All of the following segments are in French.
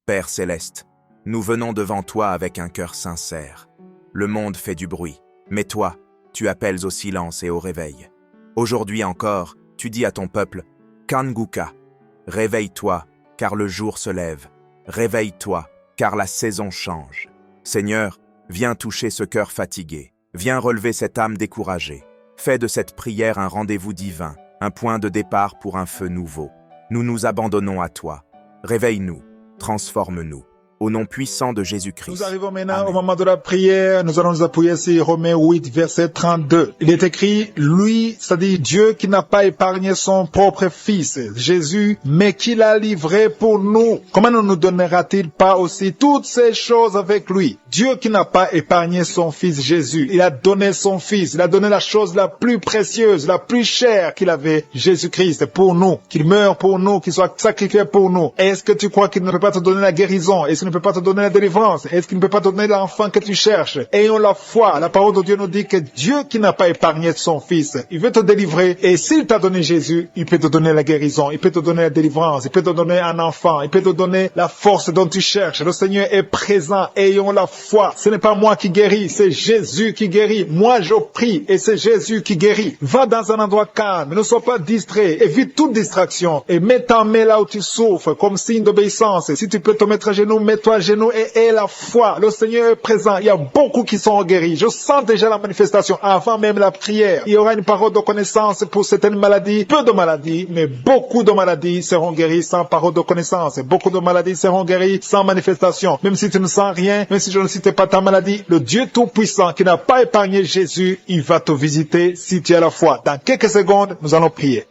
Père céleste, nous venons devant toi avec un cœur sincère. Le monde fait du bruit, mais toi, tu appelles au silence et au réveil. Aujourd'hui encore, tu dis à ton peuple, Kanguka, réveille-toi, car le jour se lève. Réveille-toi, car la saison change. Seigneur, viens toucher ce cœur fatigué. Viens relever cette âme découragée. Fais de cette prière un rendez-vous divin, un point de départ pour un feu nouveau. Nous nous abandonnons à toi. Réveille-nous, transforme-nous. Au nom puissant de Jésus-Christ. Nous arrivons maintenant Amen. au moment de la prière. Nous allons nous appuyer sur Romains 8, verset 32. Il est écrit, lui, c'est-à-dire Dieu qui n'a pas épargné son propre fils, Jésus, mais qui l'a livré pour nous. Comment ne nous donnera-t-il pas aussi toutes ces choses avec lui? Dieu qui n'a pas épargné son fils Jésus. Il a donné son fils. Il a donné la chose la plus précieuse, la plus chère qu'il avait, Jésus-Christ, pour nous. Qu'il meure pour nous, qu'il soit sacrifié pour nous. Est-ce que tu crois qu'il ne peut pas te donner la guérison? Est-ce qu'il ne peut pas te donner la délivrance? Est-ce qu'il ne peut pas te donner l'enfant que tu cherches? Ayons la foi. La parole de Dieu nous dit que Dieu qui n'a pas épargné son fils, il veut te délivrer. Et s'il t'a donné Jésus, il peut te donner la guérison, il peut te donner la délivrance, il peut te donner un enfant, il peut te donner la force dont tu cherches. Le Seigneur est présent. Ayons la foi. Ce n'est pas moi qui guéris, c'est Jésus qui guérit. Moi, je prie et c'est Jésus qui guérit. Va dans un endroit calme. Ne sois pas distrait. Évite toute distraction. Et mets ta main là où tu souffres comme signe d'obéissance. Si tu peux te mettre à genoux, mets-toi à genoux et aie la foi. Le Seigneur est présent. Il y a beaucoup qui sont guéris. Je sens déjà la manifestation avant même la prière. Il y aura une parole de connaissance pour certaines maladies. Peu de maladies, mais beaucoup de maladies seront guéries sans parole de connaissance. Beaucoup de maladies seront guéries sans manifestation. Même si tu ne sens rien, même si je ne citais pas ta maladie, le Dieu Tout-Puissant qui n'a pas épargné Jésus, il va te visiter si tu as la foi. Dans quelques secondes, nous allons prier.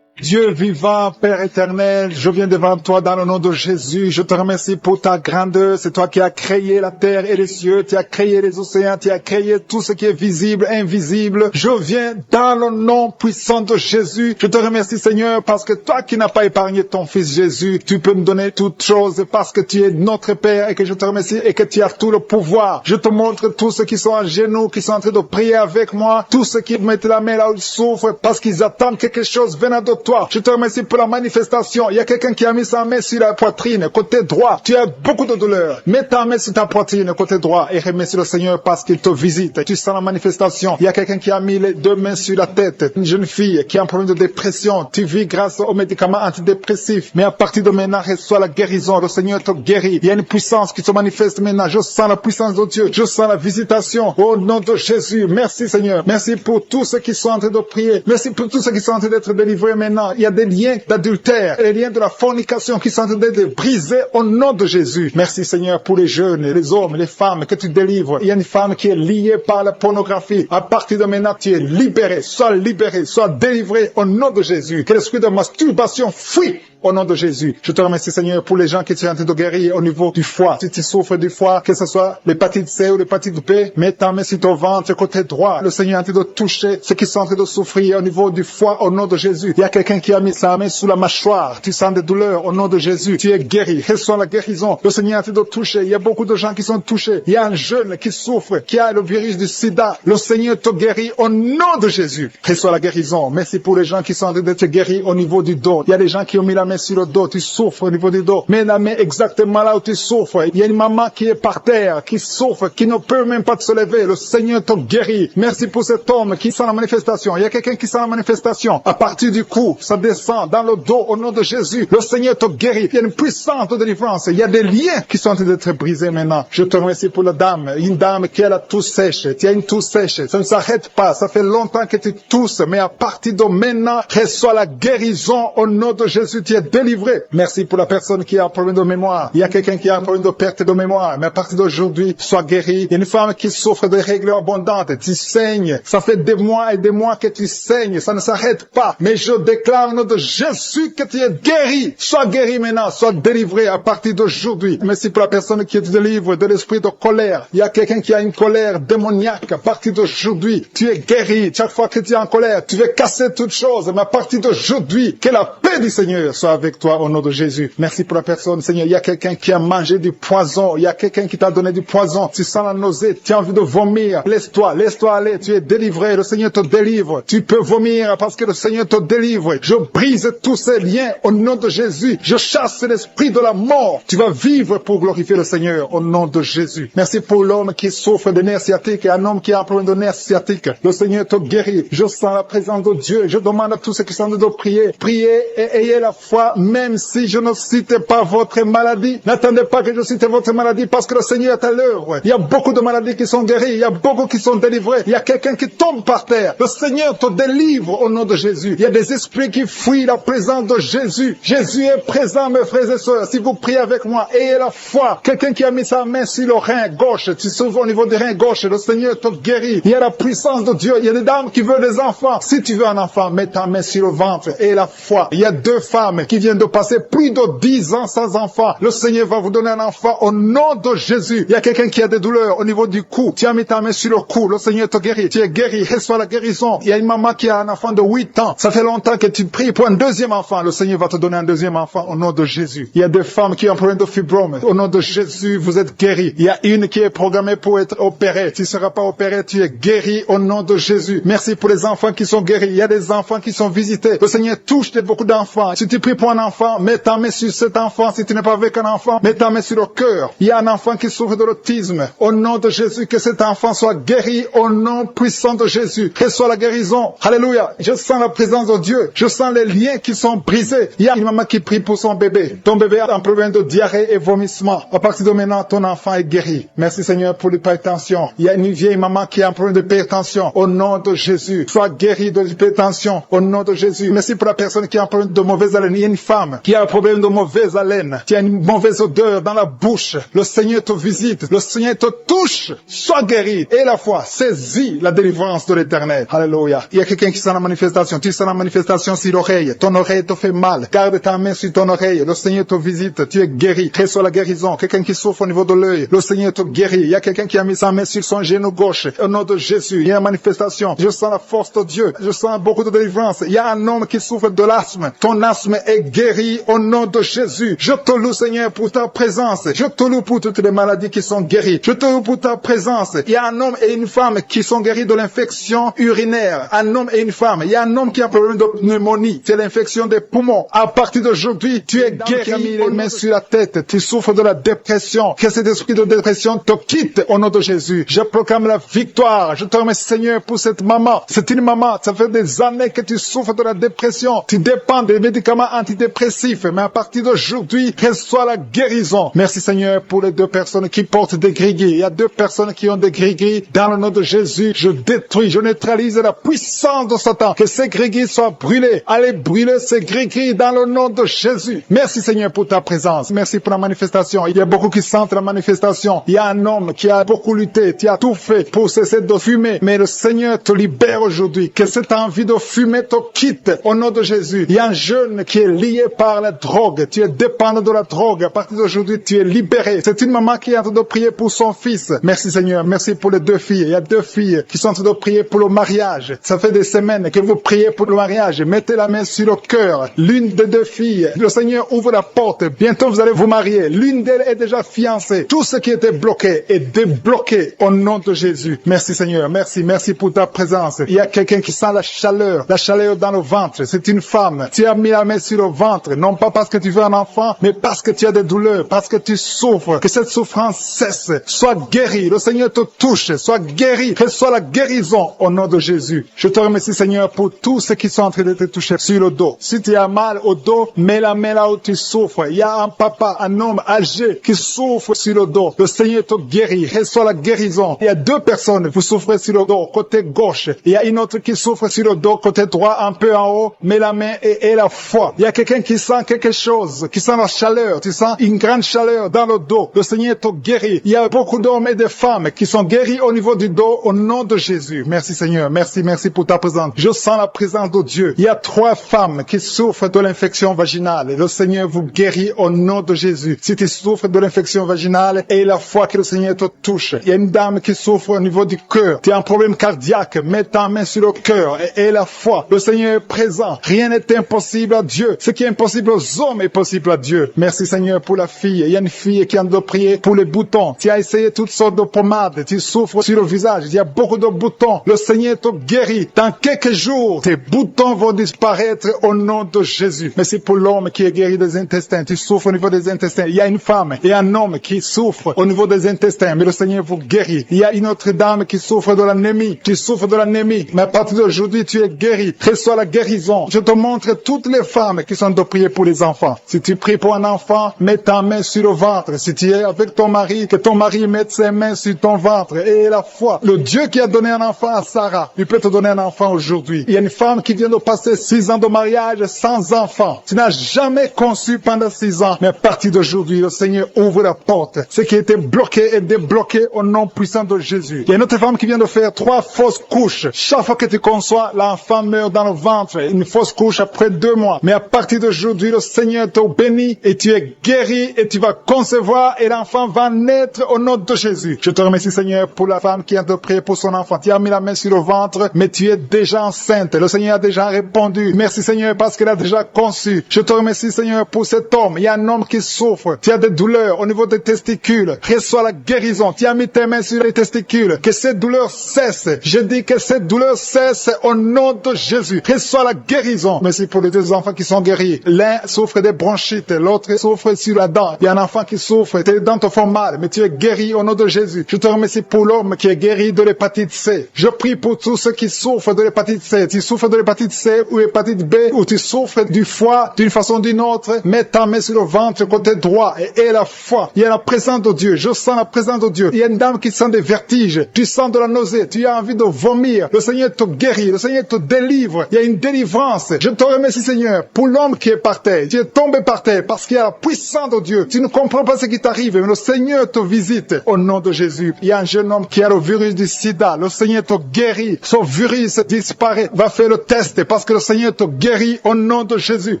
Dieu vivant, Père éternel, je viens devant toi dans le nom de Jésus. Je te remercie pour ta grandeur. C'est toi qui as créé la terre et les cieux. Tu as créé les océans. Tu as créé tout ce qui est visible, invisible. Je viens dans le nom puissant de Jésus. Je te remercie, Seigneur, parce que toi qui n'as pas épargné ton Fils Jésus, tu peux nous donner toutes choses parce que tu es notre Père et que je te remercie et que tu as tout le pouvoir. Je te montre tous ceux qui sont à genoux, qui sont en train de prier avec moi, tous ceux qui mettent la main là où ils souffrent parce qu'ils attendent quelque chose venant de toi. Je te remercie pour la manifestation. Il y a quelqu'un qui a mis sa main sur la poitrine, côté droit. Tu as beaucoup de douleur. Mets ta main sur ta poitrine, côté droit, et remercie le Seigneur parce qu'il te visite. Tu sens la manifestation. Il y a quelqu'un qui a mis les deux mains sur la tête. Une jeune fille qui a un problème de dépression. Tu vis grâce aux médicaments antidépressifs. Mais à partir de maintenant, reçois la guérison. Le Seigneur te guérit. Il y a une puissance qui se manifeste maintenant. Je sens la puissance de Dieu. Je sens la visitation. Au nom de Jésus. Merci Seigneur. Merci pour tous ceux qui sont en train de prier. Merci pour tous ceux qui sont en train d'être délivrés maintenant. Il y a des liens d'adultère, les liens de la fornication qui sont en train d'être brisés au nom de Jésus. Merci Seigneur pour les jeunes, les hommes, les femmes que tu délivres. Il y a une femme qui est liée par la pornographie. À partir de maintenant, tu es libéré, sois délivré au nom de Jésus. Que l'esprit de masturbation fuit au nom de Jésus. Je te remercie Seigneur pour les gens qui sont en train de guérir au niveau du foie. Si tu souffres du foie, que ce soit l'hépatite C ou l'hépatite B, mets ta main sur ton ventre côté droit. Le Seigneur est en train de toucher ceux qui sont en train de souffrir au niveau du foie au nom de Jésus. Il y a quelqu'un qui a mis sa main sous la mâchoire. Tu sens des douleurs au nom de Jésus. Tu es guéri. Reçois la guérison. Le Seigneur est en train de toucher. Il y a beaucoup de gens qui sont touchés. Il y a un jeune qui souffre, qui a le virus du sida. Le Seigneur te guérit au nom de Jésus. Reçois la guérison. Merci pour les gens qui sont en train d'être guéris au niveau du dos. Il y a des gens qui ont mis la main sur le dos, tu souffres au niveau du dos. Mets la main exactement là où tu souffres. Il y a une maman qui est par terre, qui souffre, qui ne peut même pas se lever. Le Seigneur te guérit. Merci pour cet homme qui sent la manifestation. Il y a quelqu'un qui sent la manifestation. À partir du cou, ça descend dans le dos au nom de Jésus. Le Seigneur te guérit. Il y a une puissance de délivrance. Il y a des liens qui sont en train d'être brisés maintenant. Je te remercie pour la dame. Une dame qui a la toux sèche. Tu as une toux sèche. Ça ne s'arrête pas. Ça fait longtemps que tu tousses. Mais à partir de maintenant, reçois la guérison au nom de Jésus. Tu es délivré. Merci pour la personne qui a un problème de mémoire. Il y a quelqu'un qui a un problème de perte de mémoire. Mais à partir d'aujourd'hui, sois guéri. Il y a une femme qui souffre de règles abondantes. Tu saignes. Ça fait des mois et des mois que tu saignes. Ça ne s'arrête pas. Mais je déclare au nom de Jésus que tu es guéri. Sois guéri maintenant. Sois délivré à partir d'aujourd'hui. Merci pour la personne qui te délivre de l'esprit de colère. Il y a quelqu'un qui a une colère démoniaque. À partir d'aujourd'hui, tu es guéri. Chaque fois que tu es en colère, tu veux casser toutes choses. Mais à partir d'aujourd'hui, que la paix du Seigneur soit avec toi au nom de Jésus. Merci pour la personne, Seigneur. Il y a quelqu'un qui a mangé du poison. Il y a quelqu'un qui t'a donné du poison. Tu sens la nausée, tu as envie de vomir. Laisse-toi aller. Tu es délivré. Le Seigneur te délivre. Tu peux vomir parce que le Seigneur te délivre. Je brise tous ces liens au nom de Jésus. Je chasse l'esprit de la mort. Tu vas vivre pour glorifier le Seigneur au nom de Jésus. Merci pour l'homme qui souffre de nerfs sciatiques et un homme qui a un problème de nerfs sciatiques. Le Seigneur te guérit. Je sens la présence de Dieu. Je demande à tous ceux qui sont de prier. Priez et ayez la foi, même si je ne cite pas votre maladie. N'attendez pas que je cite votre maladie parce que le Seigneur est à l'heure. Il y a beaucoup de maladies qui sont guéries. Il y a beaucoup qui sont délivrés. Il y a quelqu'un qui tombe par terre. Le Seigneur te délivre au nom de Jésus. Il y a des esprits qui fuient la présence de Jésus. Jésus est présent, mes frères et sœurs. Si vous priez avec moi, ayez la foi. Quelqu'un qui a mis sa main sur le rein gauche, tu s'ouvres au niveau du rein gauche, le Seigneur te guérit. Il y a la puissance de Dieu. Il y a des dames qui veulent des enfants. Si tu veux un enfant, mets ta main sur le ventre et la foi. Il y a 2 femmes qui viennent de passer plus de 10 ans sans enfant. Le Seigneur va vous donner un enfant au nom de Jésus. Il y a quelqu'un qui a des douleurs au niveau du cou. Tu as mis ta main sur le cou. Le Seigneur te guérit. Tu es guéri. Reçois la guérison. Il y a une maman qui a un enfant de 8 ans. Ça fait longtemps que tu pries pour un deuxième enfant. Le Seigneur va te donner un deuxième enfant au nom de Jésus. Il y a des femmes qui ont un problème de fibrome. Au nom de Jésus, vous êtes guéris. Il y a une qui est programmée pour être opérée. Tu ne seras pas opéré. Tu es guéri au nom de Jésus. Merci pour les enfants qui sont guéris. Il y a des enfants qui sont visités. Le Seigneur touche beaucoup d'enfants. Si tu pries pour un enfant, mets ta main sur cet enfant. Si tu n'es pas avec un enfant, mets ta main sur le cœur. Il y a un enfant qui souffre de l'autisme. Au nom de Jésus, que cet enfant soit guéri au nom puissant de Jésus. Reçois la guérison. Alléluia. Je sens la présence de Dieu. Je sens les liens qui sont brisés. Il y a une maman qui prie pour son bébé. Ton bébé a un problème de diarrhée et vomissement. À partir de maintenant, ton enfant est guéri. Merci Seigneur pour l'hypertension. Il y a une vieille maman qui a un problème d'hypertension. Au nom de Jésus, sois guéri de l'hypertension. Au nom de Jésus. Merci pour la personne qui a un problème de mauvaise haleine. Il y a une femme qui a un problème de mauvaise haleine. Qui a une mauvaise odeur dans la bouche. Le Seigneur te visite. Le Seigneur te touche. Sois guéri. Et la foi, saisis la délivrance de l'Éternel. Alléluia. Il y a quelqu'un qui sent la manifestation. Tu sens la manifestation sur l'oreille. Ton oreille te fait mal. Garde ta main sur ton oreille. Le Seigneur te visite. Tu es guéri. Reçois la guérison. Quelqu'un qui souffre au niveau de l'œil. Le Seigneur te guérit. Il y a quelqu'un qui a mis sa main sur son genou gauche. Au nom de Jésus, il y a une manifestation. Je sens la force de Dieu. Je sens beaucoup de délivrance. Il y a un homme qui souffre de l'asthme. Ton asthme est guéri au nom de Jésus. Je te loue, Seigneur, pour ta présence. Je te loue pour toutes les maladies qui sont guéries. Je te loue pour ta présence. Il y a un homme et une femme qui sont guéris de l'infection urinaire. Un homme et une femme. Il y a un homme qui a un problème de pneumonie. C'est l'infection des poumons. À partir d'aujourd'hui, tu es guéri. Tu as mis les mains sur la tête. Tu souffres de la dépression. Que cet esprit de dépression te quitte au nom de Jésus. Je proclame la victoire. Je te remercie, Seigneur, pour cette maman. C'est une maman. Ça fait des années que tu souffres de la dépression. Tu dépends des médicaments antidépressifs. Mais à partir d'aujourd'hui, reçois la guérison. Merci, Seigneur, pour les 2 personnes qui portent des gris-gris. Il y a 2 personnes qui ont des gris-gris. Dans le nom de Jésus, je détruis, je neutralise la puissance de Satan. Que ces gris-gris soient brûlés. Allez brûler ces gris-gris dans le nom de Jésus. Merci, Seigneur, pour ta présence. Merci pour la manifestation. Il y a beaucoup qui sentent la manifestation. Il y a un homme qui a beaucoup lutté. Tu as tout fait pour cesser de fumer. Mais le Seigneur te libère aujourd'hui. Que cette envie de fumer te quitte au nom de Jésus. Il y a un jeune qui est lié par la drogue. Tu es dépendant de la drogue. À partir d'aujourd'hui, tu es libéré. C'est une maman qui est en train de prier pour son fils. Merci, Seigneur. Merci pour les 2 filles. Il y a 2 filles qui sont en train de prier pour le mariage. Ça fait des semaines que vous priez pour le mariage. Mettez la main sur le cœur. L'une des 2 filles, le Seigneur ouvre la porte. Bientôt, vous allez vous marier. L'une d'elles est déjà fiancée. Tout ce qui était bloqué est débloqué au nom de Jésus. Merci, Seigneur. Merci pour ta présence. Il y a quelqu'un qui sent la chaleur dans le ventre. C'est une femme. Tu as mis la main sur le ventre, non pas parce que tu veux un enfant, mais parce que tu as des douleurs, parce que tu souffres. Que cette souffrance cesse. Sois guéri. Le Seigneur te touche. Sois guéri. Reçois la guérison au nom de Jésus. Je te remercie, Seigneur, pour tous ceux qui sont en train de te toucher sur le dos. Si tu as mal au dos, mets la main là où tu souffres. Il y a un papa, un homme âgé qui souffre sur le dos. Le Seigneur te guérit. Reçois la guérison. Il y a 2 personnes, vous souffrez sur le dos, côté gauche. Il y a une autre qui souffre sur le dos, côté droit, un peu en haut. Mets la main et la foi. Il y a quelqu'un qui sent quelque chose, qui sent la chaleur. Tu sens une grande chaleur dans le dos. Le Seigneur te guérit. Il y a beaucoup d'hommes et de femmes qui sont guéris au niveau du dos au nom de Jésus. Merci, Seigneur. Merci pour ta présence. Je sens la présence de Dieu. Il y a 3 femmes qui souffrent de l'infection vaginale. Le Seigneur vous guérit au nom de Jésus. Si tu souffres de l'infection vaginale, et la foi que le Seigneur te touche. Il y a une dame qui souffre au niveau du cœur. Tu as un problème cardiaque. Mets ta main sur le cœur et la foi. Le Seigneur est présent. Rien n'est impossible à Dieu. Dieu. Ce qui est impossible aux hommes est possible à Dieu. Merci Seigneur pour la fille. Il y a une fille qui a de prier pour les boutons. Tu as essayé toutes sortes de pommades. Tu souffres sur le visage. Il y a beaucoup de boutons. Le Seigneur te guérit. Dans quelques jours, tes boutons vont disparaître au nom de Jésus. Merci pour l'homme qui est guéri des intestins. Tu souffres au niveau des intestins. Il y a une femme et un homme qui souffrent au niveau des intestins. Mais le Seigneur vous guérit. Il y a une autre dame qui souffre de l'anémie. Tu souffres de l'anémie. Mais à partir d'aujourd'hui, tu es guéri. Reçois la guérison. Je te montre toutes les femmes qui sont de prier pour les enfants. Si tu pries pour un enfant, mets ta main sur le ventre. Si tu es avec ton mari, que ton mari mette ses mains sur ton ventre. Et la foi. Le Dieu qui a donné un enfant à Sarah, il peut te donner un enfant aujourd'hui. Il y a une femme qui vient de passer 6 ans de mariage sans enfant. Tu n'as jamais conçu pendant 6 ans. Mais à partir d'aujourd'hui, le Seigneur ouvre la porte. Ce qui était bloqué est débloqué au nom puissant de Jésus. Il y a une autre femme qui vient de faire 3 fausses couches. Chaque fois que tu conçois, l'enfant meurt dans le ventre. Une fausse couche après 2 mois. Mais à partir d'aujourd'hui, le Seigneur te bénit et tu es guéri et tu vas concevoir et l'enfant va naître au nom de Jésus. Je te remercie Seigneur pour la femme qui a de prier pour son enfant. Tu as mis la main sur le ventre, mais tu es déjà enceinte. Le Seigneur a déjà répondu. Merci Seigneur parce qu'elle a déjà conçu. Je te remercie Seigneur pour cet homme. Il y a un homme qui souffre. Tu as des douleurs au niveau des testicules. Reçois la guérison. Tu as mis tes mains sur les testicules. Que cette douleur cesse. Je dis que cette douleur cesse au nom de Jésus. Reçois la guérison. Merci pour les 2 enfants qui sont guéris. L'un souffre des bronchites, l'autre souffre sur la dent. Il y a un enfant qui souffre, tes dents te font mal, mais tu es guéri au nom de Jésus. Je te remercie pour l'homme qui est guéri de l'hépatite C. Je prie pour tous ceux qui souffrent de l'hépatite C. Tu souffres de l'hépatite C ou l'hépatite B, ou tu souffres du foie d'une façon ou d'une autre, mets ta main sur le ventre côté droit et aie la foi. Il y a la présence de Dieu. Je sens la présence de Dieu. Il y a une dame qui sent des vertiges. Tu sens de la nausée. Tu as envie de vomir. Le Seigneur te guérit. Le Seigneur te délivre. Il y a une délivrance. Je te remercie Seigneur pour l'homme qui est par terre. Tu es tombé par terre parce qu'il y a la puissance de Dieu. Tu ne comprends pas ce qui t'arrive, mais le Seigneur te visite au nom de Jésus. Il y a un jeune homme qui a le virus du sida. Le Seigneur te guérit. Son virus disparaît. Va faire le test parce que le Seigneur te guérit au nom de Jésus.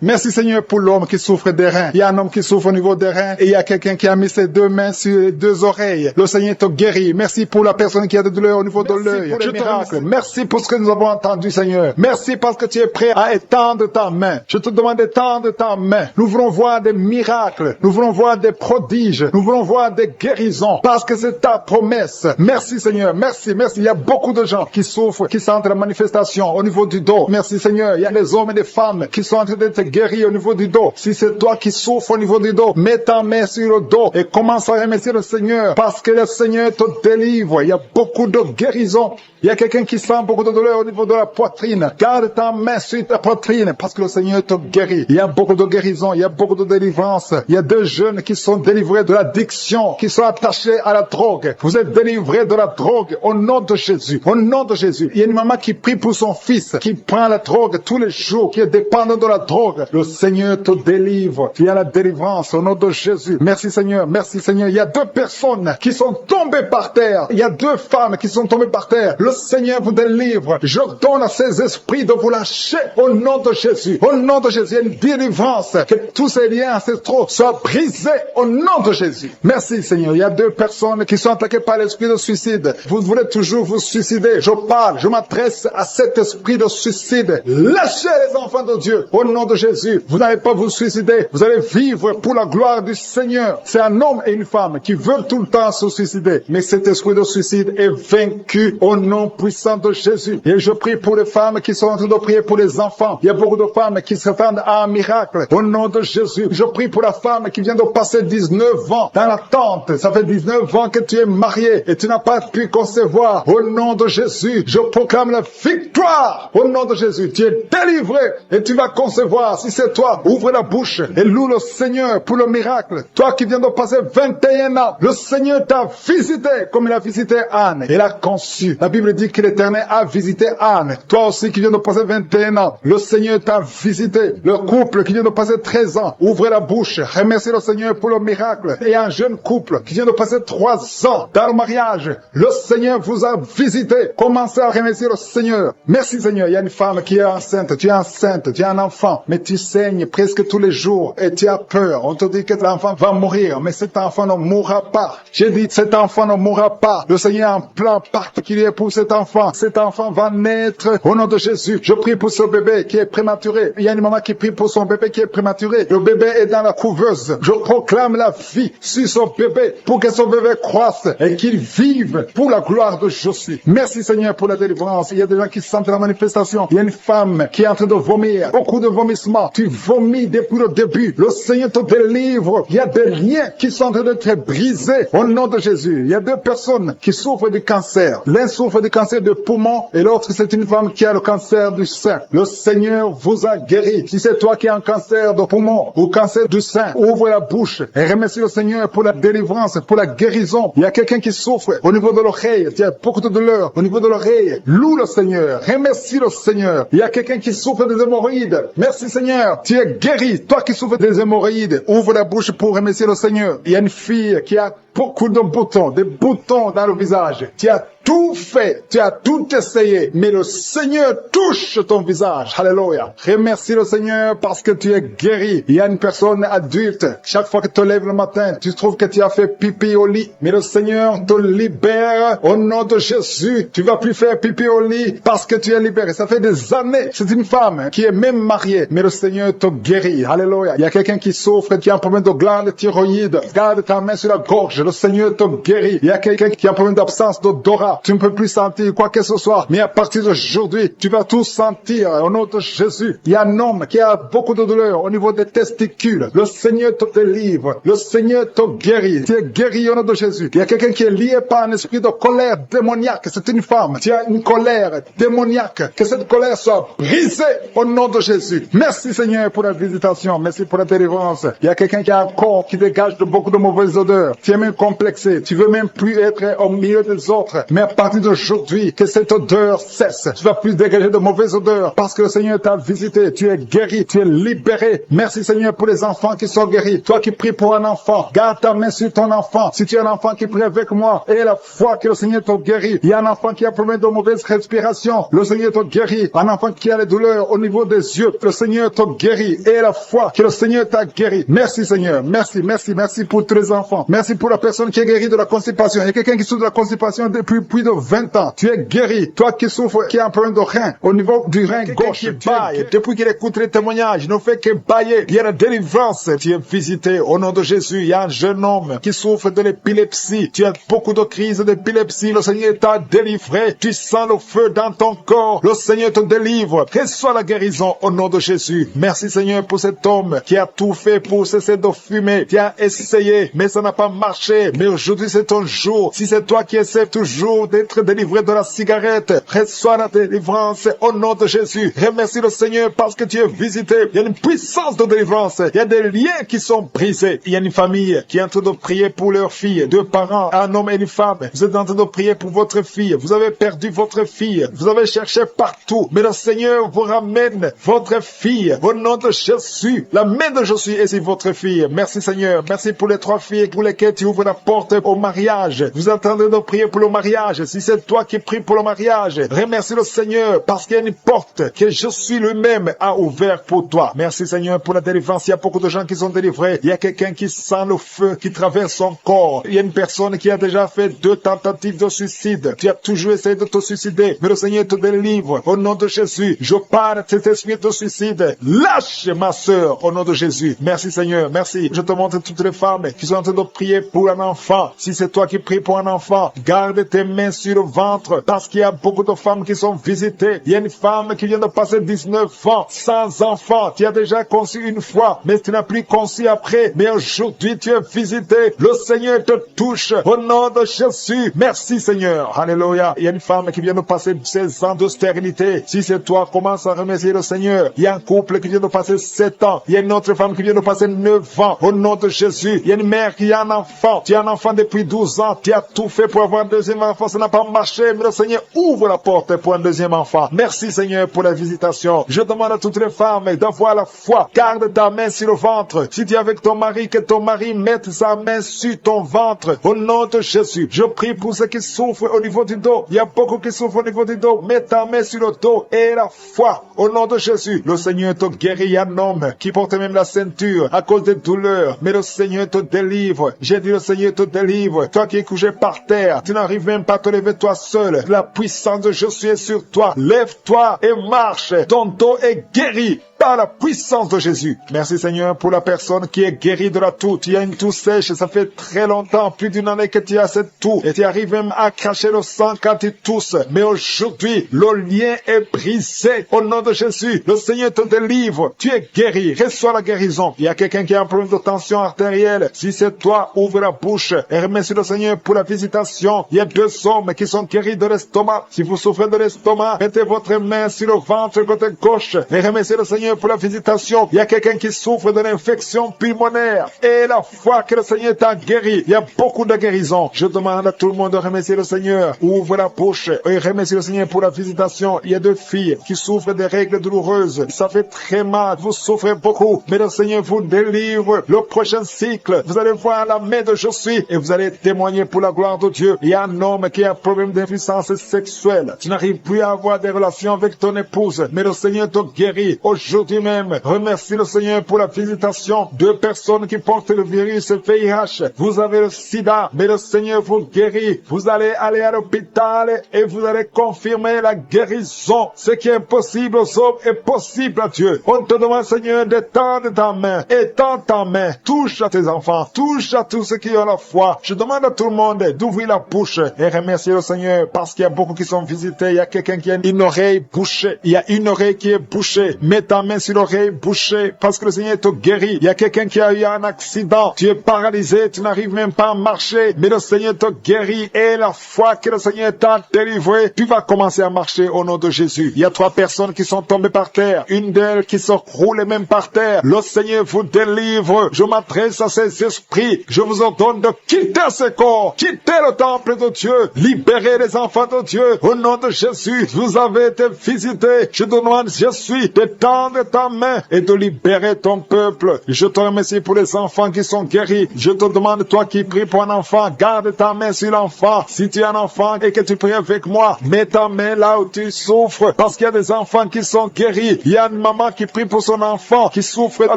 Merci Seigneur pour l'homme qui souffre des reins. Il y a un homme qui souffre au niveau des reins et il y a quelqu'un qui a mis ses 2 mains sur les 2 oreilles. Le Seigneur te guérit. Merci pour la personne qui a des douleurs au niveau de l'œil. Je te remercie. Merci pour ce que nous avons entendu Seigneur. Merci parce que tu es prêt à étendre ta main. Je te demande d'étendre ta main. Nous voulons voir des miracles. Nous voulons voir des prodiges. Nous voulons voir des guérisons parce que c'est ta promesse. Merci Seigneur. Merci, merci. Il y a beaucoup de gens qui souffrent, qui sentent la manifestation au niveau du dos. Merci Seigneur. Il y a des hommes et des femmes qui sont en train d'être guéris au niveau du dos. Si c'est toi qui souffres au niveau du dos, mets ta main sur le dos et commence à remercier le Seigneur parce que le Seigneur te délivre. Il y a beaucoup de guérisons. Il y a quelqu'un qui sent beaucoup de douleur au niveau de la poitrine. Garde ta main sur ta poitrine parce que le Seigneur te guérit. Il y a beaucoup de guérisons, il y a beaucoup de délivrance. Il y a 2 jeunes qui sont délivrés de l'addiction, qui sont attachés à la drogue. Vous êtes délivrés de la drogue au nom de Jésus. Au nom de Jésus. Il y a une maman qui prie pour son fils, qui prend la drogue tous les jours, qui est dépendant de la drogue. Le Seigneur te délivre. Il y a la délivrance au nom de Jésus. Merci Seigneur, merci Seigneur. Il y a 2 personnes qui sont tombées par terre. Il y a 2 femmes qui sont tombées par terre. Le Seigneur vous délivre. Je donne à ces esprits de vous lâcher au nom de Jésus. Au nom de Jésus, il y a une délivrance. Que tous ces liens ancestraux soient brisés au nom de Jésus. Merci Seigneur. Il y a 2 personnes qui sont attaquées par l'esprit de suicide. Vous voulez toujours vous suicider. Je m'adresse à cet esprit de suicide. Lâchez les enfants de Dieu au nom de Jésus. Vous n'allez pas vous suicider. Vous allez vivre pour la gloire du Seigneur. C'est un homme et une femme qui veulent tout le temps se suicider. Mais cet esprit de suicide est vaincu au nom puissant de Jésus. Et je prie pour les femmes qui sont en train de prier pour les enfants. Il y a beaucoup de femmes qui s'attendent à un miracle. Au nom de Jésus, je prie pour la femme qui vient de passer 19 ans dans l'attente. Ça fait 19 ans que tu es marié et tu n'as pas pu concevoir. Au nom de Jésus, je proclame la victoire. Au nom de Jésus, tu es délivré et tu vas concevoir. Si c'est toi, ouvre la bouche et loue le Seigneur pour le miracle. Toi qui viens de passer 21 ans, le Seigneur t'a visité comme il a visité Anne. Il a conçu. La Bible dit que l'Éternel a visité Anne. Toi aussi qui viens de passer 21 ans, le Seigneur t'a visité. Le couple qui vient de passer 13 ans, ouvrez la bouche, remerciez le Seigneur pour le miracle. Et un jeune couple qui vient de passer 3 ans dans le mariage, le Seigneur vous a visité. Commencez à remercier le Seigneur. Merci Seigneur. Il y a une femme qui est enceinte, tu as un enfant, mais tu saignes presque tous les jours et tu as peur. On te dit que l'enfant va mourir, mais cet enfant ne mourra pas. J'ai dit cet enfant ne mourra pas. Le Seigneur a un plan particulier pour cet enfant. Cet enfant va naître au nom de Jésus. Je prie pour ce bébé qui est prématuré. Il y a une maman maman qui prie pour son bébé qui est prématuré. Le bébé est dans la couveuse. Je proclame la vie sur son bébé pour que son bébé croisse et qu'il vive pour la gloire de Jésus. Merci Seigneur pour la délivrance. Il y a des gens qui sentent la manifestation. Il y a une femme qui est en train de vomir. Beaucoup de vomissements. Tu vomis depuis le début. Le Seigneur te délivre. Il y a des liens qui sont en train d'être brisés au nom de Jésus. Il y a deux personnes qui souffrent du cancer. L'un souffre du cancer de poumon et l'autre c'est une femme qui a le cancer du sein. Le Seigneur vous a guéri. Si c'est toi qui as un cancer de poumon ou cancer du sein, ouvre la bouche et remercie le Seigneur pour la délivrance, pour la guérison. Il y a quelqu'un qui souffre au niveau de l'oreille. Il y a beaucoup de douleur au niveau de l'oreille. Loue le Seigneur. Remercie le Seigneur. Il y a quelqu'un qui souffre des hémorroïdes. Merci Seigneur. Tu es guéri. Toi qui souffres des hémorroïdes, ouvre la bouche pour remercier le Seigneur. Il y a une fille qui a beaucoup de boutons, des boutons dans le visage. Tu as tout fait, tu as tout essayé, mais le Seigneur touche ton visage. Alléluia. Remercie le Seigneur parce que tu es guéri. Il y a une personne adulte, chaque fois que tu te lèves le matin, tu trouves que tu as fait pipi au lit, mais le Seigneur te libère au nom de Jésus. Tu vas plus faire pipi au lit parce que tu es libéré. Ça fait des années. C'est une femme qui est même mariée, mais le Seigneur te guérit. Alléluia. Il y a quelqu'un qui souffre, qui a un problème de glande thyroïde. Garde ta main sur la gorge. Le Seigneur te guérit. Il y a quelqu'un qui a un problème d'absence d'odorat. Tu ne peux plus sentir quoi que ce soit. Mais à partir d'aujourd'hui, tu vas tout sentir au nom de Jésus. Il y a un homme qui a beaucoup de douleur au niveau des testicules. Le Seigneur te délivre. Le Seigneur te guérit. Tu es guéri au nom de Jésus. Il y a quelqu'un qui est lié par un esprit de colère démoniaque. C'est une femme. Tu as une colère démoniaque. Que cette colère soit brisée au nom de Jésus. Merci Seigneur pour la visitation. Merci pour la délivrance. Il y a quelqu'un qui a un corps qui dégage de beaucoup de mauvaises odeurs. Tu es même complexé. Tu veux même plus être au milieu des autres. Mais à partir d'aujourd'hui, que cette odeur cesse. Tu vas plus dégager de mauvaises odeurs parce que le Seigneur t'a visité. Tu es guéri. Tu es libéré. Merci Seigneur pour les enfants qui sont guéris. Toi qui pries pour un enfant, garde ta main sur ton enfant. Si tu es un enfant qui prie avec moi et la foi que le Seigneur te guérit. Il y a un enfant qui a problème de mauvaise respiration. Le Seigneur te guérit. Un enfant qui a les douleurs au niveau des yeux. Le Seigneur te guérit. Et la foi que le Seigneur t'a guéri. Merci Seigneur. Merci, merci, merci pour tous les enfants. Merci pour la personne qui est guérie de la constipation. Il y a quelqu'un qui souffre de la constipation depuis plus de 20 ans. Tu es guéri. Toi qui souffres, qui a un problème de rein, au niveau du rein gauche, qui baille. Depuis qu'il écoute les témoignages, il ne fait que bailler. Il y a la délivrance. Tu es visité au nom de Jésus. Il y a un jeune homme qui souffre de l'épilepsie. Tu as beaucoup de crises d'épilepsie. Le Seigneur t'a délivré. Tu sens le feu dans ton corps. Le Seigneur te délivre. Reçois la guérison au nom de Jésus. Merci Seigneur pour cet homme qui a tout fait pour cesser de fumer. Tu as essayé, mais ça n'a pas marché. Mais aujourd'hui c'est ton jour. Si c'est toi qui essaies toujours d'être délivré de la cigarette, reçois la délivrance au nom de Jésus. Remercie le Seigneur parce que tu es visité. Il y a une puissance de délivrance. Il y a des liens qui sont brisés. Il y a une famille qui est en train de prier pour leur fille. Deux parents, un homme et une femme. Vous êtes en train de prier pour votre fille. Vous avez perdu votre fille. Vous avez cherché partout. Mais le Seigneur vous ramène votre fille au nom de Jésus. La main de Jésus est sur votre fille. Merci Seigneur. Merci pour les trois filles pour lesquelles tu ouvres la porte au mariage. Vous êtes en train de prier pour le mariage. Si c'est toi qui pries pour le mariage, remercie le Seigneur parce qu'il y a une porte que Jésus lui-même a ouverte pour toi. Merci Seigneur pour la délivrance. Il y a beaucoup de gens qui sont délivrés. Il y a quelqu'un qui sent le feu qui traverse son corps. Il y a une personne qui a déjà fait 2 tentatives de suicide. Tu as toujours essayé de te suicider, mais le Seigneur te délivre au nom de Jésus. Je parle de cet esprit de suicide. Lâche ma sœur au nom de Jésus. Merci Seigneur, merci. Je te montre toutes les femmes qui sont en train de prier pour un enfant. Si c'est toi qui pries pour un enfant, garde tes mains sur le ventre parce qu'il y a beaucoup de femmes qui sont visitées. Il y a une femme qui vient de passer 19 ans sans enfant. Tu as déjà conçu une fois, mais tu n'as plus conçu après. Mais aujourd'hui, tu es visité. Le Seigneur te touche au nom de Jésus. Merci Seigneur. Alléluia. Il y a une femme qui vient de passer 16 ans de stérilité. Si c'est toi, commence à remercier le Seigneur. Il y a un couple qui vient de passer 7 ans. Il y a une autre femme qui vient de passer 9 ans. Au nom de Jésus. Il y a une mère qui a un enfant. Tu as un enfant depuis 12 ans. Tu as tout fait pour avoir un deuxième enfant. Ça n'a pas marché. Mais le Seigneur ouvre la porte pour un deuxième enfant. Merci Seigneur pour la visitation. Je demande à toutes les femmes d'avoir la foi. Garde ta main sur le ventre. Si tu es avec ton mari, que ton mari mette sa main sur ton ventre. Au nom de Jésus. Je prie pour ceux qui souffrent au niveau du dos. Il y a beaucoup qui souffrent au niveau du dos. Mets ta main sur le dos et la foi. Au nom de Jésus. Le Seigneur te guérit. Il y a un homme qui porte même la ceinture à cause des douleurs. Mais le Seigneur te délivre. J'ai dit le Seigneur te délivre. Toi qui es couché par terre. Tu n'arrives même pas à te lever toi seul. La puissance de Jésus est sur toi. Lève-toi et marche. Ton dos est guéri. par la puissance de Jésus. Merci Seigneur pour la personne qui est guérie de la toux. Tu as une toux sèche, ça fait très longtemps, plus d'une année que tu as cette toux. Et tu arrives même à cracher le sang quand tu tousses. Mais aujourd'hui, le lien est brisé. Au nom de Jésus, le Seigneur te délivre. Tu es guéri. Reçois la guérison. Il y a quelqu'un qui a un problème de tension artérielle. Si c'est toi, ouvre la bouche et remercie le Seigneur pour la visitation. Il y a 2 hommes qui sont guéris de l'estomac. Si vous souffrez de l'estomac, mettez votre main sur le ventre côté gauche et remerciez le Seigneur pour la visitation. Il y a quelqu'un qui souffre de l'infection pulmonaire et la foi que le Seigneur t'a guéri. Il y a beaucoup de guérisons. Je demande à tout le monde de remercier le Seigneur. Ouvre la bouche et remercie le Seigneur pour la visitation. Il y a 2 filles qui souffrent des règles douloureuses. Ça fait très mal. Vous souffrez beaucoup. Mais le Seigneur vous délivre. Le prochain cycle, vous allez voir la main de Je suis et vous allez témoigner pour la gloire de Dieu. Il y a un homme qui a un problème d'impuissance sexuelle. Tu n'arrives plus à avoir des relations avec ton épouse, mais le Seigneur te guérit. Aujourd'hui même, remercie le Seigneur pour la visitation. 2 personnes qui portent le virus VIH. Vous avez le sida, mais le Seigneur vous guérit. Vous allez aller à l'hôpital et vous allez confirmer la guérison. Ce qui est impossible aux hommes est possible à Dieu. On te demande, Seigneur, d'étendre ta main. Étends ta main. Touche à tes enfants. Touche à tous ceux qui ont la foi. Je demande à tout le monde d'ouvrir la bouche et remercier le Seigneur parce qu'il y a beaucoup qui sont visités. Il y a quelqu'un qui a une oreille bouchée. Il y a une oreille qui est bouchée. Mets ta main sur l'oreille bouchée parce que le Seigneur te guérit. Il y a quelqu'un qui a eu un accident. Tu es paralysé. Tu n'arrives même pas à marcher. Mais le Seigneur te guérit. Et la foi que le Seigneur t'a délivré, tu vas commencer à marcher au nom de Jésus. Il y a 3 personnes qui sont tombées par terre. Une d'elles qui se roule même par terre. Le Seigneur vous délivre. Je m'adresse à ces esprits. Je vous ordonne de quitter ce corps. Quitter le temple de Dieu. Libérez les enfants de Dieu. Au nom de Jésus, vous avez été visités. Je te demande, je suis, d'étendre ta main et de libérer ton peuple. Je te remercie pour les enfants qui sont guéris. Je te demande, toi qui pries pour un enfant, garde ta main sur l'enfant. Si tu as un enfant et que tu pries avec moi, mets ta main là où tu souffres. Parce qu'il y a des enfants qui sont guéris. Il y a une maman qui prie pour son enfant, qui souffre à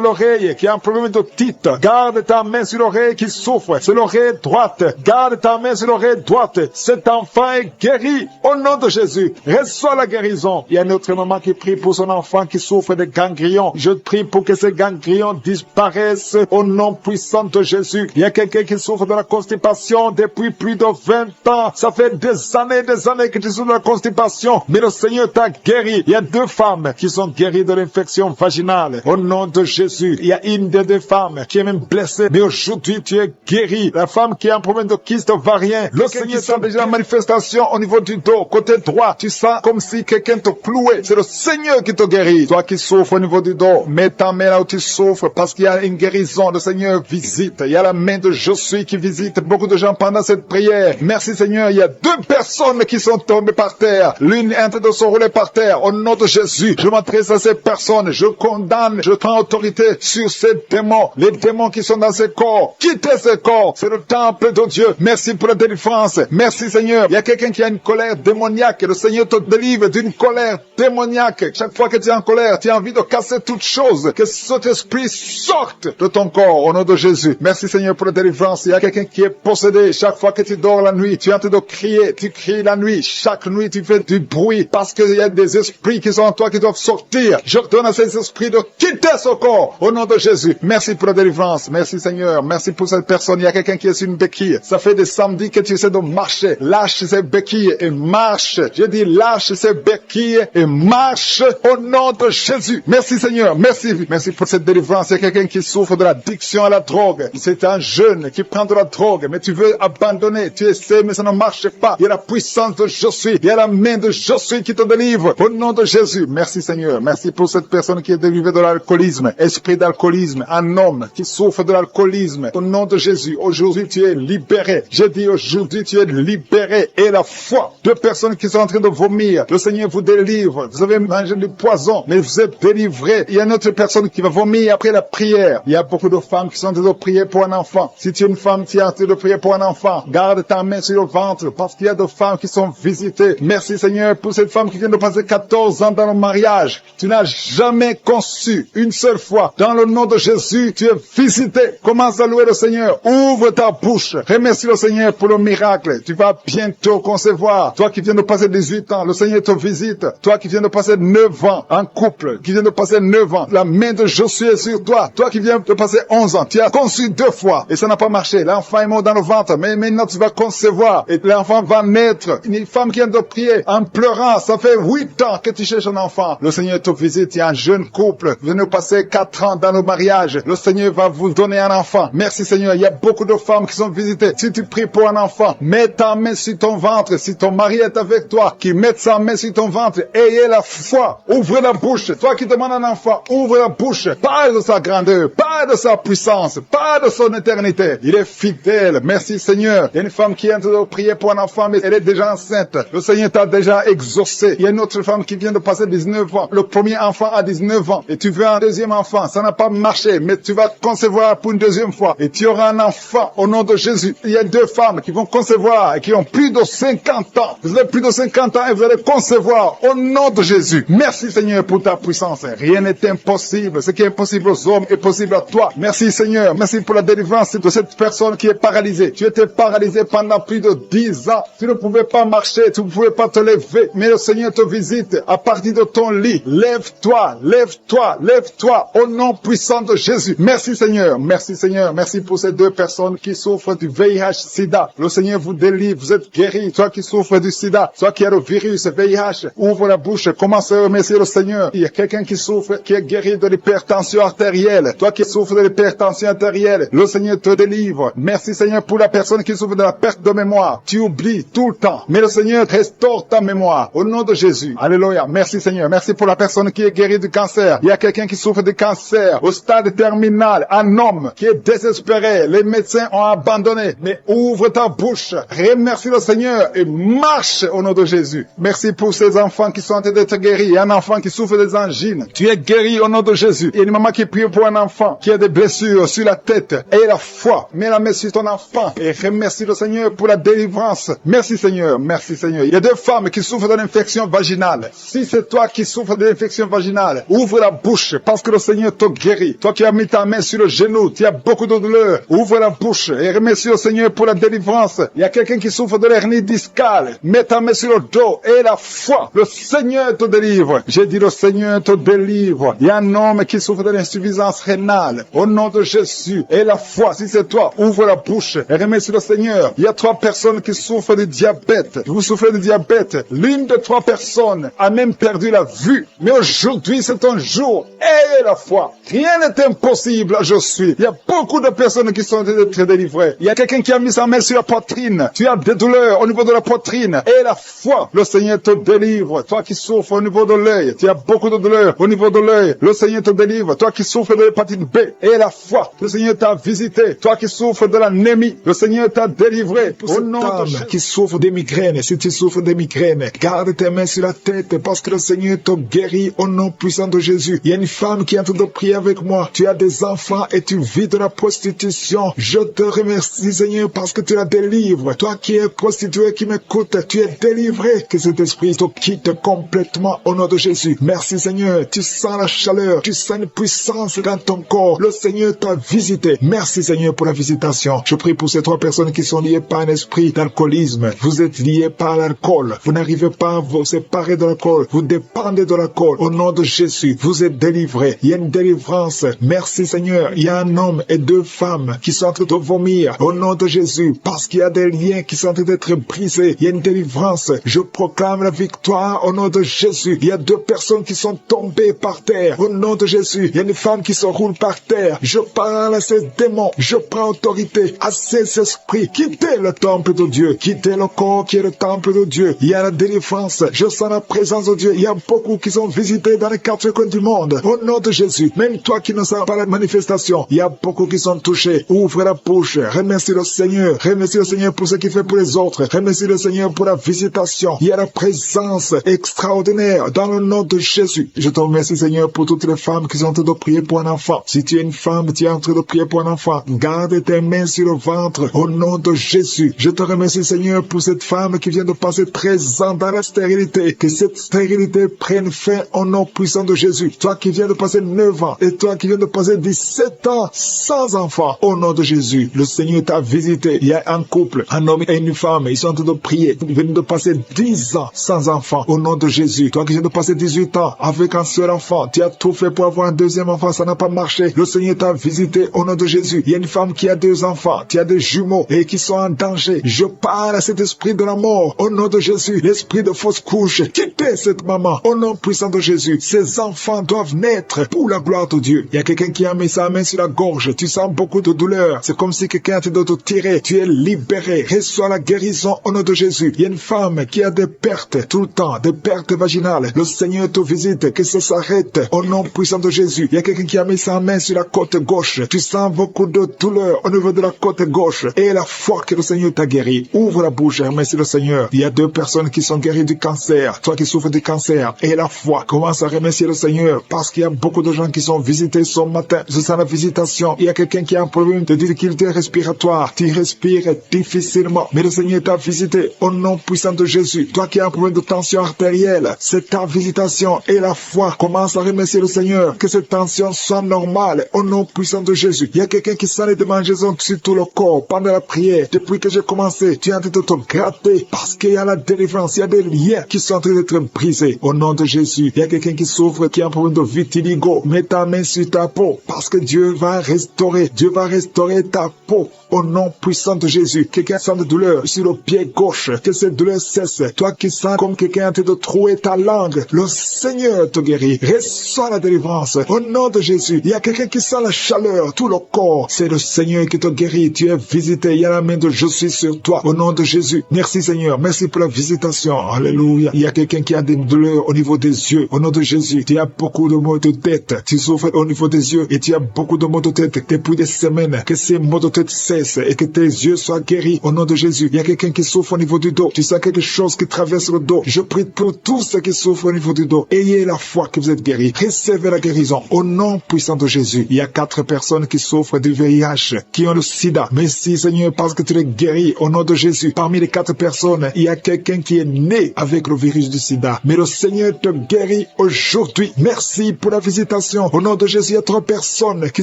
l'oreille, qui a un problème d'otite. Garde ta main sur l'oreille qui souffre. C'est l'oreille droite. Garde ta main sur l'oreille droite. Cet enfant est guéri. Au nom de Jésus, reçois la guérison. Il y a une autre maman qui prie pour son enfant qui souffre de ganglions. Je prie pour que ces ganglions disparaissent au nom puissant de Jésus. Il y a quelqu'un qui souffre de la constipation depuis plus de 20 ans. Ça fait des années que tu souffres de la constipation. Mais le Seigneur t'a guéri. Il y a 2 femmes qui sont guéries de l'infection vaginale. Au nom de Jésus. Il y a une des 2 femmes qui est même blessée. Mais aujourd'hui, tu es guéri. La femme qui a un problème de kyste ovarien. Le Seigneur sent déjà la manifestation au niveau du dos. Côté droit, tu sens comme si quelqu'un te clouait. C'est le Seigneur qui te guérit. Toi qui souffres au niveau du dos, mets ta main là où tu souffres parce qu'il y a une guérison. Le Seigneur visite. Il y a la main de Je suis qui visite beaucoup de gens pendant cette prière. Merci Seigneur. Il y a 2 personnes qui sont tombées par terre. L'une est en train de se rouler par terre. Au nom de Jésus, je m'adresse à ces personnes. Je condamne, je prends autorité sur ces démons. Les démons qui sont dans ces corps. Quittez ces corps. C'est le temple de Dieu. Merci pour la délivrance. Merci Seigneur. Il y a quelqu'un qui a une colère démoniaque. Le Seigneur te délivre d'une colère démoniaque. Chaque fois que tu es en colère, tu as envie de casser toute chose. Que cet esprit sorte de ton corps au nom de Jésus. Merci Seigneur pour la délivrance. Il y a quelqu'un qui est possédé. Chaque fois que tu dors la nuit, tu es en train de crier. Tu cries la nuit. Chaque nuit, tu fais du bruit parce qu'il y a des esprits qui sont en toi qui doivent sortir. Je donne à ces esprits de quitter ce corps au nom de Jésus. Merci pour la délivrance. Merci Seigneur. Merci pour cette personne. Il y a quelqu'un qui est sur une béquille. Ça fait des samedis que tu essaies de marcher. Lâche ces béquilles et marche. Je dis lâche ces béquilles et marche au nom de Jésus. Merci Seigneur. Merci. Merci pour cette délivrance. Il y a quelqu'un qui souffre de l'addiction à la drogue. C'est un jeune qui prend de la drogue, mais tu veux abandonner. Tu essaies, mais ça ne marche pas. Il y a la puissance de Je suis. Il y a la main de Je suis qui te délivre. Au nom de Jésus. Merci Seigneur. Merci pour cette personne qui est délivrée de l'alcoolisme. Esprit d'alcoolisme. Un homme qui souffre de l'alcoolisme. Au nom de Jésus. Aujourd'hui, tu es libéré. Je dis aujourd'hui, tu es libéré. Et la foi. 2 personnes qui sont en train de vomir. Le Seigneur vous délivre. Vous avez mangé du poison, mais vous êtes délivré. Il y a une autre personne qui va vomir après la prière. Il y a beaucoup de femmes qui sont en train de prier pour un enfant. Si tu es une femme qui est en train de prier pour un enfant, garde ta main sur le ventre parce qu'il y a des femmes qui sont visitées. Merci Seigneur pour cette femme qui vient de passer 14 ans dans le mariage. Tu n'as jamais conçu une seule fois. Dans le nom de Jésus, tu es visité. Commence à louer le Seigneur. Ouvre ta bouche. Remercie le Seigneur pour le miracle. Tu vas bientôt concevoir. Toi qui viens de passer 18 ans, le Seigneur te visite. Toi qui viens de passer 9 ans en couple, qui vient de passer 9 ans, la main de Josué est sur toi. Toi qui viens de passer 11 ans, tu as conçu 2 fois et ça n'a pas marché. L'enfant est mort dans le ventre, mais maintenant tu vas concevoir et l'enfant va naître. Une femme qui vient de prier en pleurant, ça fait 8 ans que tu cherches un enfant. Le Seigneur te visite, il y a un jeune couple, vous venez de passer 4 ans dans le mariage. Le Seigneur va vous donner un enfant. Merci Seigneur, il y a beaucoup de femmes qui sont visitées. Si tu pries pour un enfant, mets ta main sur ton ventre. Si ton mari est avec toi, qu'il mette sa main sur ton ventre. Ayez la foi. Ouvrez la bouche. Toi qui demandes un enfant, ouvre la bouche. Parle de sa grandeur, parle de sa puissance, parle de son éternité. Il est fidèle. Merci Seigneur. Il y a une femme qui vient de prier pour un enfant, mais elle est déjà enceinte. Le Seigneur t'a déjà exaucé. Il y a une autre femme qui vient de passer 19 ans. Le premier enfant a 19 ans. Et tu veux un deuxième enfant. Ça n'a pas marché, mais tu vas concevoir pour une deuxième fois. Et tu auras un enfant au nom de Jésus. Il y a 2 femmes qui vont concevoir et qui ont plus de 50 ans. Vous avez plus de 50 ans et vous allez concevoir au nom de Jésus. Merci Seigneur pour ta puissance. Rien n'est impossible. Ce qui est impossible aux hommes est possible à toi. Merci Seigneur. Merci pour la délivrance de cette personne qui est paralysée. Tu étais paralysé pendant plus de 10 ans. Tu ne pouvais pas marcher, tu ne pouvais pas te lever. Mais le Seigneur te visite à partir de ton lit. Lève-toi, lève-toi, lève-toi au nom puissant de Jésus. Merci Seigneur. Merci Seigneur. Merci pour ces 2 personnes qui souffrent du VIH-Sida. Le Seigneur vous délivre. Vous êtes guéris. Toi qui souffres du sida, toi qui as le virus VIH, ouvre la bouche. Commence à remercier le Seigneur. Il y a quelqu'un qui souffre, qui est guéri de l'hypertension artérielle. Toi qui souffres de l'hypertension artérielle, le Seigneur te délivre. Merci Seigneur pour la personne qui souffre de la perte de mémoire. Tu oublies tout le temps. Mais le Seigneur restaure ta mémoire. Au nom de Jésus. Alléluia. Merci Seigneur. Merci pour la personne qui est guérie du cancer. Il y a quelqu'un qui souffre de cancer au stade terminal. Un homme qui est désespéré. Les médecins ont abandonné. Mais ouvre ta bouche. Remercie le Seigneur et marche au nom de Jésus. Merci pour ces enfants qui sont en train d'être guéris. Il y a un enfant qui souffre des angines. Tu es guéri au nom de Jésus. Il y a une maman qui prie pour un enfant qui a des blessures sur la tête. Aie la foi. Mets la main sur ton enfant et remercie le Seigneur pour la délivrance. Merci Seigneur. Merci Seigneur. Il y a 2 femmes qui souffrent de l'infection vaginale. Si c'est toi qui souffres de l'infection vaginale, ouvre la bouche parce que le Seigneur te guérit. Toi qui as mis ta main sur le genou, tu as beaucoup de douleur. Ouvre la bouche et remercie le Seigneur pour la délivrance. Il y a quelqu'un qui souffre de l'hernie discale. Mets ta main sur le dos et la foi. Le Seigneur te délivre. J'ai dit le Seigneur te délivre. Il y a un homme qui souffre de l'insuffisance rénale. Au nom de Jésus. Et la foi, si c'est toi, ouvre la bouche et remercie le Seigneur. Il y a 3 personnes qui souffrent de diabète. Vous souffrez de diabète. L'une de 3 personnes a même perdu la vue. Mais aujourd'hui, c'est un jour. Ayez la foi. Rien n'est impossible. Je suis. Il y a beaucoup de personnes qui sont très délivrées. Il y a quelqu'un qui a mis sa main sur la poitrine. Tu as des douleurs au niveau de la poitrine. Et la foi. Le Seigneur te délivre. Toi qui souffres au niveau de l'œil. Tu as beaucoup de douleurs au niveau de l'œil. Le Seigneur te délivre. Toi qui souffres de l'hépatite B. Et la foi. Le Seigneur t'a visité. Toi qui souffres de l'anémie. Le Seigneur t'a délivré. Au nom de Jésus. Qui souffre des migraines. Si tu souffres des migraines, garde tes mains sur la tête parce que le Seigneur te guérit au nom puissant de Jésus. Il y a une femme qui est en train de prier avec moi. Tu as des enfants et tu vis de la prostitution. Je te remercie Seigneur parce que tu la délivres. Toi qui es prostituée, qui m'écoute, tu es délivré. Que cet esprit te quitte complètement au nom de Jésus. Merci Seigneur. Tu sens la chaleur. Tu sens une puissance dans ton corps. Le Seigneur t'a visité. Merci Seigneur pour la visitation. Je prie pour ces 3 personnes qui sont liées par un esprit d'alcoolisme. Vous êtes liés par l'alcool. Vous n'arrivez pas à vous séparer de l'alcool. Vous dépendez de l'alcool. Au nom de Jésus, vous êtes délivrés. Il y a une délivrance. Merci Seigneur. Il y a un homme et 2 femmes qui sont en train de vomir. Au nom de Jésus. Parce qu'il y a des liens qui sont en train d'être brisés. Il y a une délivrance. Je proclame la victoire au nom de Jésus. Il y a 2 personnes qui sont tombées par terre. Au nom de Jésus. Il y a une femme qui se roule par terre. Je parle à ces démons. Je prends autorité à ces esprits. Quittez le temple de Dieu. Quittez le corps qui est le temple de Dieu. Il y a la délivrance. Je sens la présence de Dieu. Il y a beaucoup qui sont visités dans les 4 coins du monde. Au nom de Jésus. Même toi qui ne sens pas la manifestation. Il y a beaucoup qui sont touchés. Ouvre la bouche. Remercie le Seigneur. Remercie le Seigneur pour ce qu'il fait pour les autres. Remercie le Seigneur pour la visitation. Il y a la présence extraordinaire dans le nom de Jésus. Je te remercie Seigneur pour toutes les femmes qui sont en train de prier pour un enfant. Si tu es une femme, tu es en train de prier pour un enfant. Garde tes mains sur le ventre au nom de Jésus. Je te remercie Seigneur pour cette femme qui vient de passer 13 ans dans la stérilité. Que cette stérilité prenne fin au nom puissant de Jésus. Toi qui viens de passer 9 ans et toi qui viens de passer 17 ans sans enfant. Au nom de Jésus, le Seigneur t'a visité. Il y a un couple, un homme et une femme. Ils sont en train de prier. Ils viennent de passer 10 ans sans enfant. Au nom de Jésus. Toi qui viens de passer 18 ans avec un un seul enfant. Tu as tout fait pour avoir un deuxième enfant, ça n'a pas marché. Le Seigneur t'a visité au nom de Jésus. Il y a une femme qui a 2 enfants, tu as des jumeaux et qui sont en danger. Je parle à cet esprit de la mort au nom de Jésus. L'esprit de fausse couche, quittez cette maman au nom puissant de Jésus. Ces enfants doivent naître pour la gloire de Dieu. Il y a quelqu'un qui a mis sa main sur la gorge. Tu sens beaucoup de douleur. C'est comme si quelqu'un était de te tirer. Tu es libéré. Reçois la guérison au nom de Jésus. Il y a une femme qui a des pertes tout le temps, des pertes vaginales. Le Seigneur te visite, que ça s'arrête au nom puissant de Jésus. Il y a quelqu'un qui a mis sa main sur la côte gauche. Tu sens beaucoup de douleur au niveau de la côte gauche. Et la foi que le Seigneur t'a guéri. Ouvre la bouche et remercie le Seigneur. Il y a 2 personnes qui sont guéries du cancer. Toi qui souffres du cancer. Et la foi. Commence à remercier le Seigneur parce qu'il y a beaucoup de gens qui sont visités ce matin. Je sens la visitation. Il y a quelqu'un qui a un problème de difficulté respiratoire. Tu respires difficilement. Mais le Seigneur t'a visité au nom puissant de Jésus. Toi qui as un problème de tension artérielle. C'est ta visitation. Et la foi. Commence à remercier le Seigneur. Que cette tension soit normale au nom puissant de Jésus. Il y a quelqu'un qui sent les démangeaisons sur tout le corps pendant la prière. Depuis que j'ai commencé, tu es en train de te gratter parce qu'il y a la délivrance. Il y a des liens qui sont en train d'être brisés au nom de Jésus. Il y a quelqu'un qui souffre, qui a un problème de vitiligo. Mets ta main sur ta peau parce que Dieu va restaurer. Dieu va restaurer ta peau au nom puissant de Jésus. Quelqu'un sent de douleur sur le pied gauche. Que cette douleur cesse. Toi qui sens comme quelqu'un en train de trouer ta langue. Le Seigneur te guérit. Reçois la délivrance au nom de Jésus. Il y a quelqu'un qui sent la chaleur, tout le corps. C'est le Seigneur qui te guérit. Tu es visité. Il y a la main de je suis sur toi au nom de Jésus. Merci Seigneur. Merci pour la visitation. Alléluia. Il y a quelqu'un qui a des douleurs au niveau des yeux. Au nom de Jésus. Tu as beaucoup de maux de tête. Tu souffres au niveau des yeux et tu as beaucoup de maux de tête depuis des semaines. Que ces maux de tête cessent et que tes yeux soient guéris au nom de Jésus. Il y a quelqu'un qui souffre au niveau du dos. Tu sens quelque chose qui traverse le dos. Je prie pour tous ceux qui souffrent au niveau du dos. Ayez la foi que vous êtes guéris. Recevez la guérison au nom puissant de Jésus. Il y a 4 personnes qui souffrent du VIH, qui ont le sida. Merci Seigneur parce que tu les guéris au nom de Jésus. Parmi les 4 personnes, il y a quelqu'un qui est né avec le virus du sida. Mais le Seigneur te guérit aujourd'hui. Merci pour la visitation. Au nom de Jésus, il y a 3 personnes qui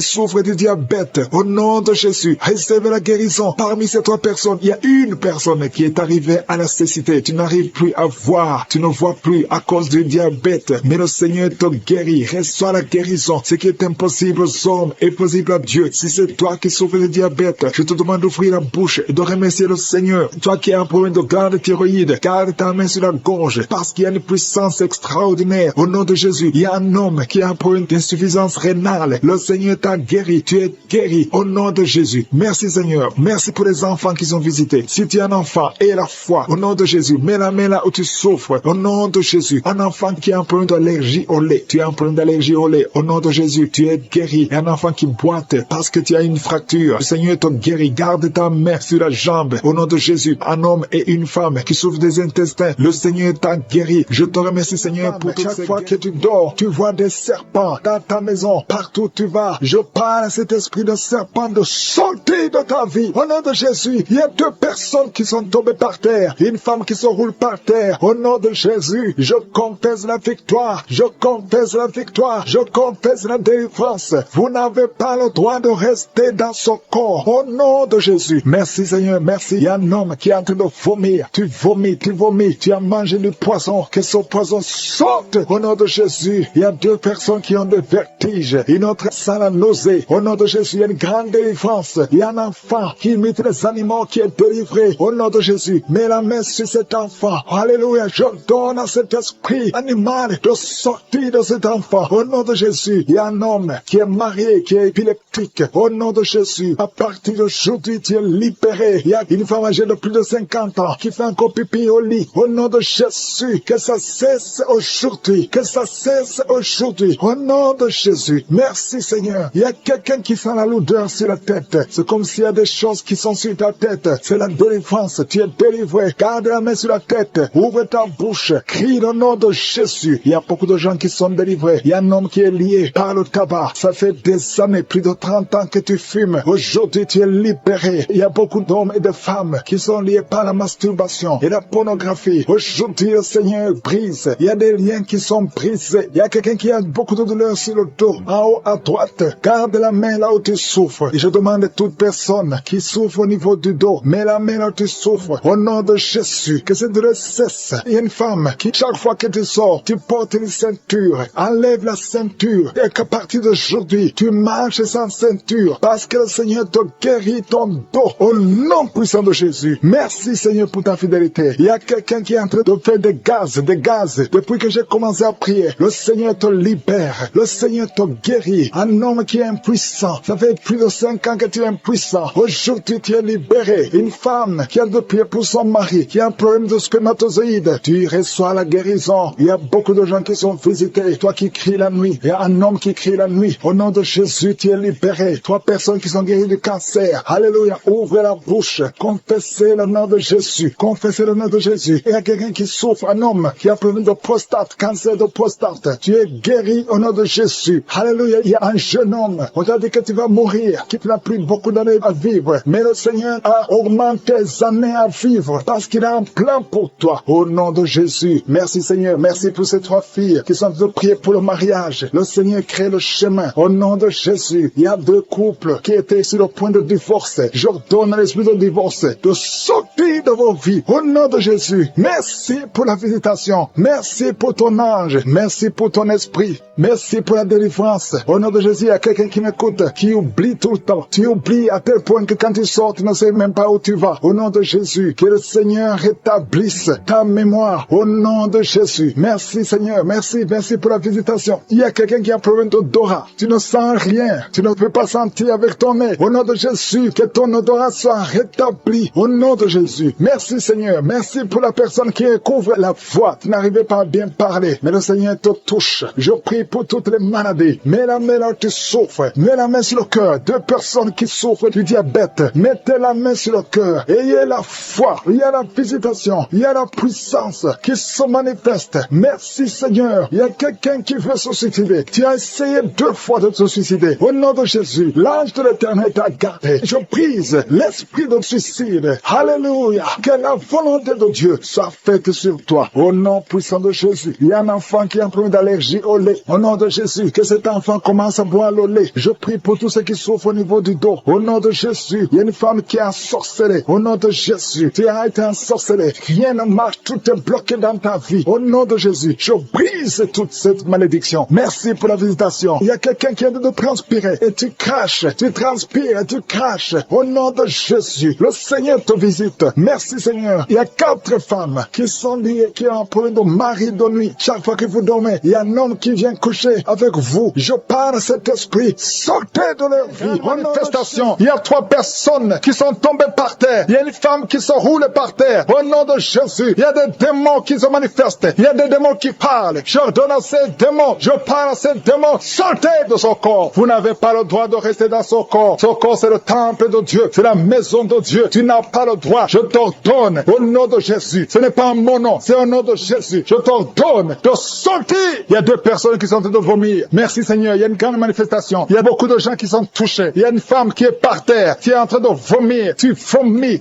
souffrent du diabète. Au nom de Jésus, recevez la guérison. Parmi ces 3 personnes, il y a une personne qui est arrivée à la cécité. Tu n'arrives plus à voir. Tu ne vois plus à cause du diabète. Mais le Seigneur te guérit. Reçois la guérison. Ce qui est impossible aux hommes est possible à Dieu. Si c'est toi qui souffres de diabète, je te demande d'ouvrir la bouche et de remercier le Seigneur. Toi qui as un problème de glande thyroïde, garde ta main sur la gorge parce qu'il y a une puissance extraordinaire. Au nom de Jésus, il y a un homme qui a un problème d'insuffisance rénale. Le Seigneur t'a guéri. Tu es guéri au nom de Jésus. Merci Seigneur. Merci pour les enfants qui sont visités. Si tu es un enfant, aie la foi. Au nom de Jésus, mets la main là où tu souffres. Au nom de Jésus. Un enfant qui a un problème d'allergie au lait. Tu as un problème d'allergie au lait. Au nom de Jésus, tu es guéri. Un enfant qui boite parce que tu as une fracture. Le Seigneur te guérit. Garde ta main sur la jambe. Au nom de Jésus, un homme et une femme qui souffrent des intestins. Le Seigneur t'a guéri. Je te remercie Seigneur pour chaque fois que tu dors. Tu vois des serpents dans ta maison. Partout où tu vas. Je parle à cet esprit de serpent de sortir de ta vie. Au nom de Jésus, il y a 2 personnes qui sont tombées par terre. Une femme qui se roule par terre. Au nom de Jésus, je confesse la victoire. Je confesse la victoire. Je confesse la délivrance. Vous n'avez pas le droit de rester dans ce corps. Au nom de Jésus. Merci Seigneur, merci. Il y a un homme qui est en train de vomir. Tu vomis, tu vomis. Tu as mangé du poison. Que ce poison sorte. Au nom de Jésus, il y a 2 personnes qui ont des vertiges. Une autre sent la nausée. Au nom de Jésus, il y a une grande délivrance. Il y a un enfant qui imite les animaux qui est délivré. Au nom de Jésus, mets la main sur cet enfant. Alléluia. Je donne à cet esprit animal de sortir de cet enfant. Au nom de Jésus, il y a un homme qui est marié, qui est épileptique. Au nom de Jésus, à partir d'aujourd'hui, tu es libéré. Il y a une femme âgée de plus de 50 ans qui fait encore pipi au lit. Au nom de Jésus, que ça cesse aujourd'hui. Que ça cesse aujourd'hui. Au nom de Jésus. Merci Seigneur. Il y a quelqu'un qui sent la lourdeur sur la tête. C'est comme s'il y a des choses qui sont sur ta tête. C'est la délivrance. Tu es délivré. Garde la main sur la tête. Ouvre ta bouche. Crie le nom de Jésus. Il y a beaucoup de gens qui sont délivrés. Il y a un homme qui est lié par le tabac. Ça fait des années, plus de 30 ans que tu fumes. Aujourd'hui, tu es libéré. Il y a beaucoup d'hommes et de femmes qui sont liés par la masturbation et la pornographie. Aujourd'hui, le Seigneur brise. Il y a des liens qui sont brisés. Il y a quelqu'un qui a beaucoup de douleur sur le dos. En haut à droite, garde la main là où tu souffres. Et je demande à toute personne qui souffre au niveau du dos, mets la main là où tu souffres. Au nom de Jésus, que cette douleur cesse. Il y a une femme qui, chaque fois que tu sors, tu portes une ceinture. Enlève la ceinture. Et qu'à partir d'aujourd'hui, tu marches sans ceinture. Parce que le Seigneur te guérit ton dos. Au nom puissant de Jésus. Merci Seigneur pour ta fidélité. Il y a quelqu'un qui est en train de faire des gaz. Depuis que j'ai commencé à prier, le Seigneur te libère. Le Seigneur te guérit. Un homme qui est impuissant. Ça fait plus de 5 ans que tu es impuissant. Aujourd'hui, tu es libéré. Une femme qui a de prier pour son mari, qui a un problème de spermatozoïde. Tu reçois la guérison. Il y a beaucoup de gens qui sont visités. Toi qui cries la nuit. Il y a un homme qui crie la nuit. Au nom de Jésus, tu es libéré. 3 personnes qui sont guéries du cancer. Alléluia. Ouvrez la bouche. Confessez le nom de Jésus. Confessez le nom de Jésus. Il y a quelqu'un qui souffre, un homme qui a un problème de prostate, cancer de prostate. Tu es guéri au nom de Jésus. Alléluia. Il y a un jeune homme. On t'a dit que tu vas mourir, qu'il n'a plus beaucoup d'années à vivre. Mais le Seigneur a augmenté tes années à vivre parce qu'il a un plan pour toi. Au nom de Jésus. Merci Seigneur. Merci pour ces 3 filles qui sont de prier pour le mariage. Le Seigneur crée le chemin. Au nom de Jésus. Il y a 2 couples qui étaient sur le point de divorce. J'ordonne à l'esprit de divorce de sortir de vos vies. Au nom de Jésus. Merci pour la visitation. Merci pour ton ange. Merci pour ton esprit. Merci pour la délivrance. Au nom de Jésus, il y a quelqu'un qui m'écoute, qui oublie tout le temps. Tu oublies à tel point que quand tu sors, tu ne sais même pas où tu vas. Au nom de Jésus, que le Seigneur rétablisse ta mémoire. Au nom de Jésus. Merci Seigneur. Merci pour la visitation. Il y a quelqu'un qui a un problème d'odorat. Tu ne sens rien. Tu ne peux pas sentir avec ton nez. Au nom de Jésus, que ton odorat soit rétabli. Au nom de Jésus. Merci Seigneur. Merci pour la personne qui couvre la voix. Tu n'arrivais pas à bien parler. Mais le Seigneur te touche. Je prie pour toutes les maladies. Mets la main là où tu souffres. Mets la main sur le cœur. 2 personnes qui souffrent du diabète. Mettez la main sur le cœur. Ayez la foi. Il y a la visitation. Il y a la puissance qui se manifeste. Merci Seigneur. Il y a quelqu'un qui veut se suicider. Tu as essayé 2 fois de te suicider. Au nom de Jésus, l'ange de l'Éternel t'a gardé. Je brise l'esprit de suicide. Alléluia. Que la volonté de Dieu soit faite sur toi. Au nom puissant de Jésus. Il y a un enfant qui a un problème d'allergie au lait. Au nom de Jésus, que cet enfant commence à boire le lait. Je prie pour tous ceux qui souffrent au niveau du dos. Au nom de Jésus, il y a une femme qui est ensorcelée. Au nom de Jésus, tu as été ensorcelée. Rien ne marche, tout est bloqué dans ta vie. Au nom de Jésus, je brise toute cette malédiction. Merci pour la visitation. Il y a quelqu'un qui est en train de transpirer et tu craches, tu transpires et tu craches. Au nom de Jésus, le Seigneur te visite. Merci Seigneur. Il y a 4 femmes qui sont liées, qui ont un problème de mari de nuit. Chaque fois que vous dormez, il y a un homme qui vient coucher avec vous. Je parle à cet esprit. Sortez de leur vie. Manifestation. Il y a 3 personnes qui sont tombées par terre. Il y a une femme qui se roule par terre. Au nom de Jésus, il y a des démons qui se manifestent. Il y a des démons qui parlent. J'ordonne à ces démons. Je parle à ces démons. Sortez de son corps. Vous n'avez pas le droit de rester dans son corps. Son corps, c'est le temple de Dieu. C'est la maison de Dieu. Tu n'as pas le droit. Je t'ordonne au nom de Jésus. Ce n'est pas mon nom. C'est au nom de Jésus. Je t'ordonne de sortir. Il y a 2 personnes qui sont en train de vomir. Merci Seigneur. Il y a une grande manifestation. Il y a beaucoup de gens qui sont touchés. Il y a une femme qui est par terre. Qui est en train de vomir. Tu vomis.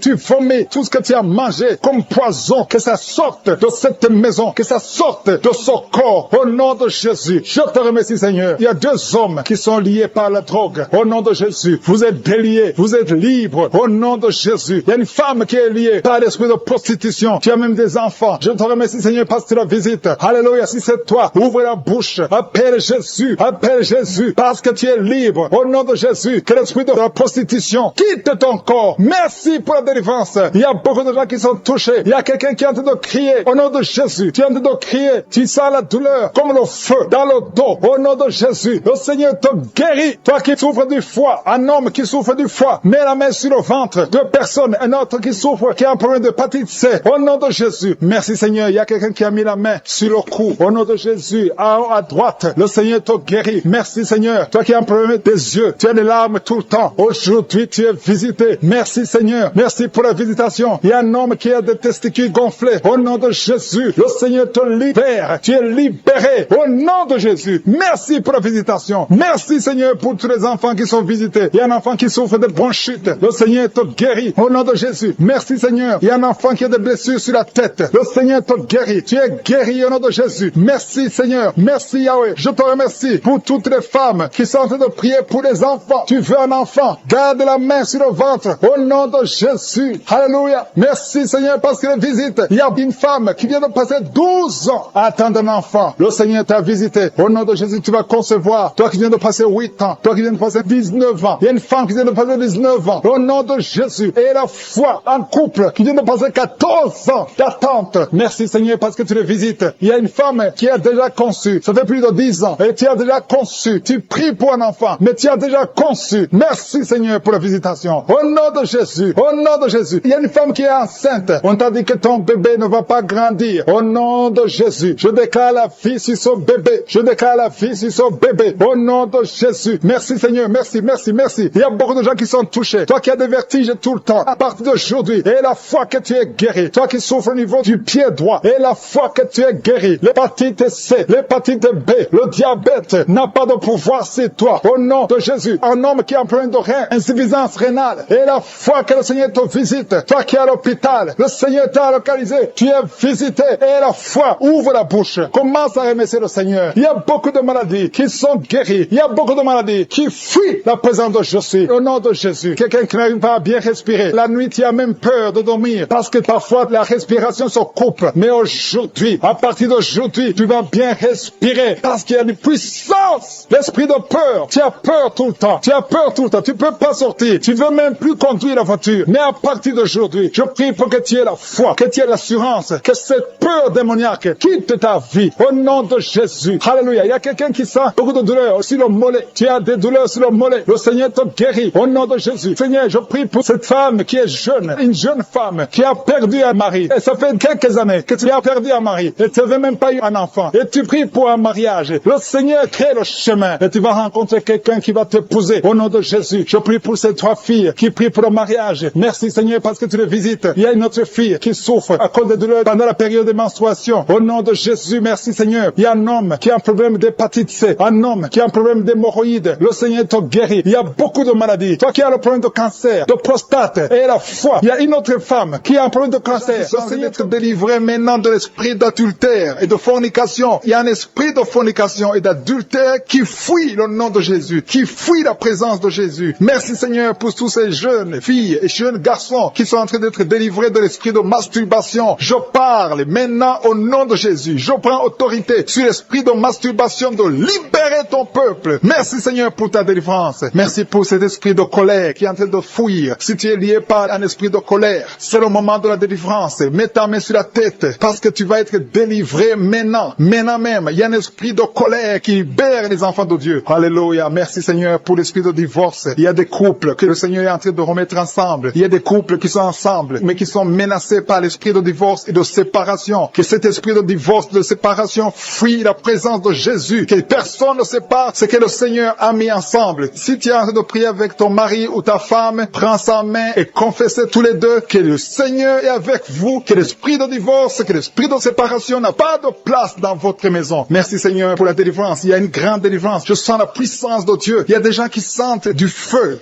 Tout ce que tu as mangé comme poison. Que ça sorte de cette maison. Que ça sorte de son corps. Au nom de Jésus. Je te remercie Seigneur. Il y a 2 hommes qui sont liés par la drogue. Au nom de Jésus. Vous êtes déliés. Vous êtes libres. Au nom de Jésus. Il y a une femme qui est liée par l'esprit de prostitution. Tu as même des enfants. Je te remercie Seigneur parce que tu la visites. Alléluia. Si c'est toi, ouvre la bouche. Appelle Jésus. Appelle Jésus. Parce que tu es libre. Au nom de Jésus. Que l'esprit de la prostitution quitte ton corps. Merci pour la délivrance. Il y a beaucoup de gens qui sont touchés. Il y a quelqu'un qui est en train de crier. Au nom de Jésus. Tu es en train de crier. Tu sens la douleur comme le feu dans le dos. Au nom de Jésus. Le Seigneur te guérit. Toi qui souffres du foie. Un homme qui souffre du foie. Mets la main sur le ventre. 2 personnes. Un autre qui souffre, qui a un problème de hépatite C. Au nom de Jésus. Merci Seigneur. Il y a quelqu'un qui a mis la main sur le cou. Au nom de Jésus. À droite. Le Seigneur te guérit. Merci Seigneur. Toi qui as un problème des yeux. Tu as des larmes tout le temps. Aujourd'hui tu es visité. Merci Seigneur. Merci pour la visitation. Il y a un homme qui a des testicules gonflés. Au nom de Jésus. Le Seigneur te libère. Tu es libéré. Au nom de Jésus. Merci pour la visitation. Merci Seigneur pour tous les enfants qui sont visités. Il y a un enfant qui souffre de bronchite. Le Seigneur te guérit. Au nom de Jésus. Merci Seigneur. Il y a un enfant qui a des blessures sur la tête. Le Seigneur te guérit. Tu es guéri au nom de Jésus. Merci Seigneur. Merci Yahweh. Je te remercie pour toutes les femmes qui sont en train de prier pour les enfants. Tu veux un enfant. Garde la main sur le ventre. Au nom de Jésus. Alléluia. Merci Seigneur parce que les visites. Il y a une femme qui vient de passer 12 ans à attendre un enfant. enfant. Le Seigneur t'a visité. Au nom de Jésus, tu vas concevoir. Toi qui viens de passer 8 ans, toi qui viens de passer 19 ans, il y a une femme qui vient de passer 19 ans. Au nom de Jésus, et la foi, un couple qui vient de passer 14 ans d'attente. Merci Seigneur parce que tu les visites. Il y a une femme qui a déjà conçu. Ça fait plus de 10 ans. Et tu as déjà conçu. Tu pries pour un enfant, mais tu as déjà conçu. Merci Seigneur pour la visitation. Au nom de Jésus, au nom de Jésus. Il y a une femme qui est enceinte. On t'a dit que ton bébé ne va pas grandir. Au nom de Jésus, je déclare la vie sur son bébé. Je déclare la vie sur son bébé. Au nom de Jésus. Merci Seigneur, merci, merci, merci. Il y a beaucoup de gens qui sont touchés. Toi qui as des vertiges tout le temps, à partir d'aujourd'hui, et la foi que tu es guéri. Toi qui souffres au niveau du pied droit, et la foi que tu es guéri. L'hépatite C, l'hépatite B, le diabète n'a pas de pouvoir sur toi. Au nom de Jésus, un homme qui a un problème de rein, insuffisance rénale, et la foi que le Seigneur te visite. Toi qui es à l'hôpital, le Seigneur t'a localisé. Tu es visité, et la foi ouvre la bouche. Commence à remercier le Seigneur. Il y a beaucoup de maladies qui sont guéries. Il y a beaucoup de maladies qui fuient la présence de Jésus. Au nom de Jésus, quelqu'un qui n'arrive pas à bien respirer. La nuit, tu as même peur de dormir parce que parfois la respiration se coupe. Mais aujourd'hui, à partir d'aujourd'hui, tu vas bien respirer parce qu'il y a une puissance. L'esprit de peur. Tu as peur tout le temps. Tu as peur tout le temps. Tu peux pas sortir. Tu ne veux même plus conduire la voiture. Mais à partir d'aujourd'hui, je prie pour que tu aies la foi, que tu aies l'assurance, que cette peur démoniaque quitte ta vie. Au nom de Jésus. Alléluia. Il y a quelqu'un qui sent beaucoup de douleurs sur le mollet. Tu as des douleurs sur le mollet. Le Seigneur te guérit. Au nom de Jésus. Seigneur, je prie pour cette femme qui est jeune, une jeune femme qui a perdu un mari. Et ça fait quelques années que tu as perdu un mari et tu n'avais même pas eu un enfant. Et tu pries pour un mariage. Le Seigneur crée le chemin et tu vas rencontrer quelqu'un qui va t'épouser. Au nom de Jésus, je prie pour ces 3 filles qui prient pour le mariage. Merci Seigneur parce que tu les visites. Il y a une autre fille qui souffre à cause des douleurs pendant la période de menstruation. Au nom de Jésus, merci Seigneur. Il y a un homme qui a un problème d'hépatite C, un homme qui a un problème d'hémorroïdes. Le Seigneur te guérit. Il y a beaucoup de maladies. Toi qui as le problème de cancer, de prostate et la foi. Il y a une autre femme qui a un problème de cancer. Le Seigneur être délivré maintenant de l'esprit d'adultère et de fornication. Il y a un esprit de fornication et d'adultère qui fuit le nom de Jésus, qui fuit la présence de Jésus. Merci Seigneur pour tous ces jeunes filles et jeunes garçons qui sont en train d'être délivrés de l'esprit de masturbation. Je parle maintenant au nom de Jésus. Je prends autorité sur l'esprit de masturbation de libérer ton peuple. Merci Seigneur pour ta délivrance. Merci pour cet esprit de colère qui est en train de fuir. Si tu es lié par un esprit de colère, c'est le moment de la délivrance. Mets ta main sur la tête parce que tu vas être délivré maintenant. Maintenant même, il y a un esprit de colère qui libère les enfants de Dieu. Alléluia. Merci Seigneur pour l'esprit de divorce. Il y a des couples que le Seigneur est en train de remettre ensemble. Il y a des couples qui sont ensemble mais qui sont menacés par l'esprit de divorce et de séparation. Que cet esprit de divorce, de séparation fuit la présence de Jésus. Que personne ne sépare ce que le Seigneur a mis ensemble. Si tu es en train de prier avec ton mari ou ta femme, prends sa main et confessez tous les deux que le Seigneur est avec vous, que l'esprit de divorce, que l'esprit de séparation n'a pas de place dans votre maison. Merci Seigneur pour la délivrance. Il y a une grande délivrance. Je sens la puissance de Dieu. Il y a des gens qui sentent du feu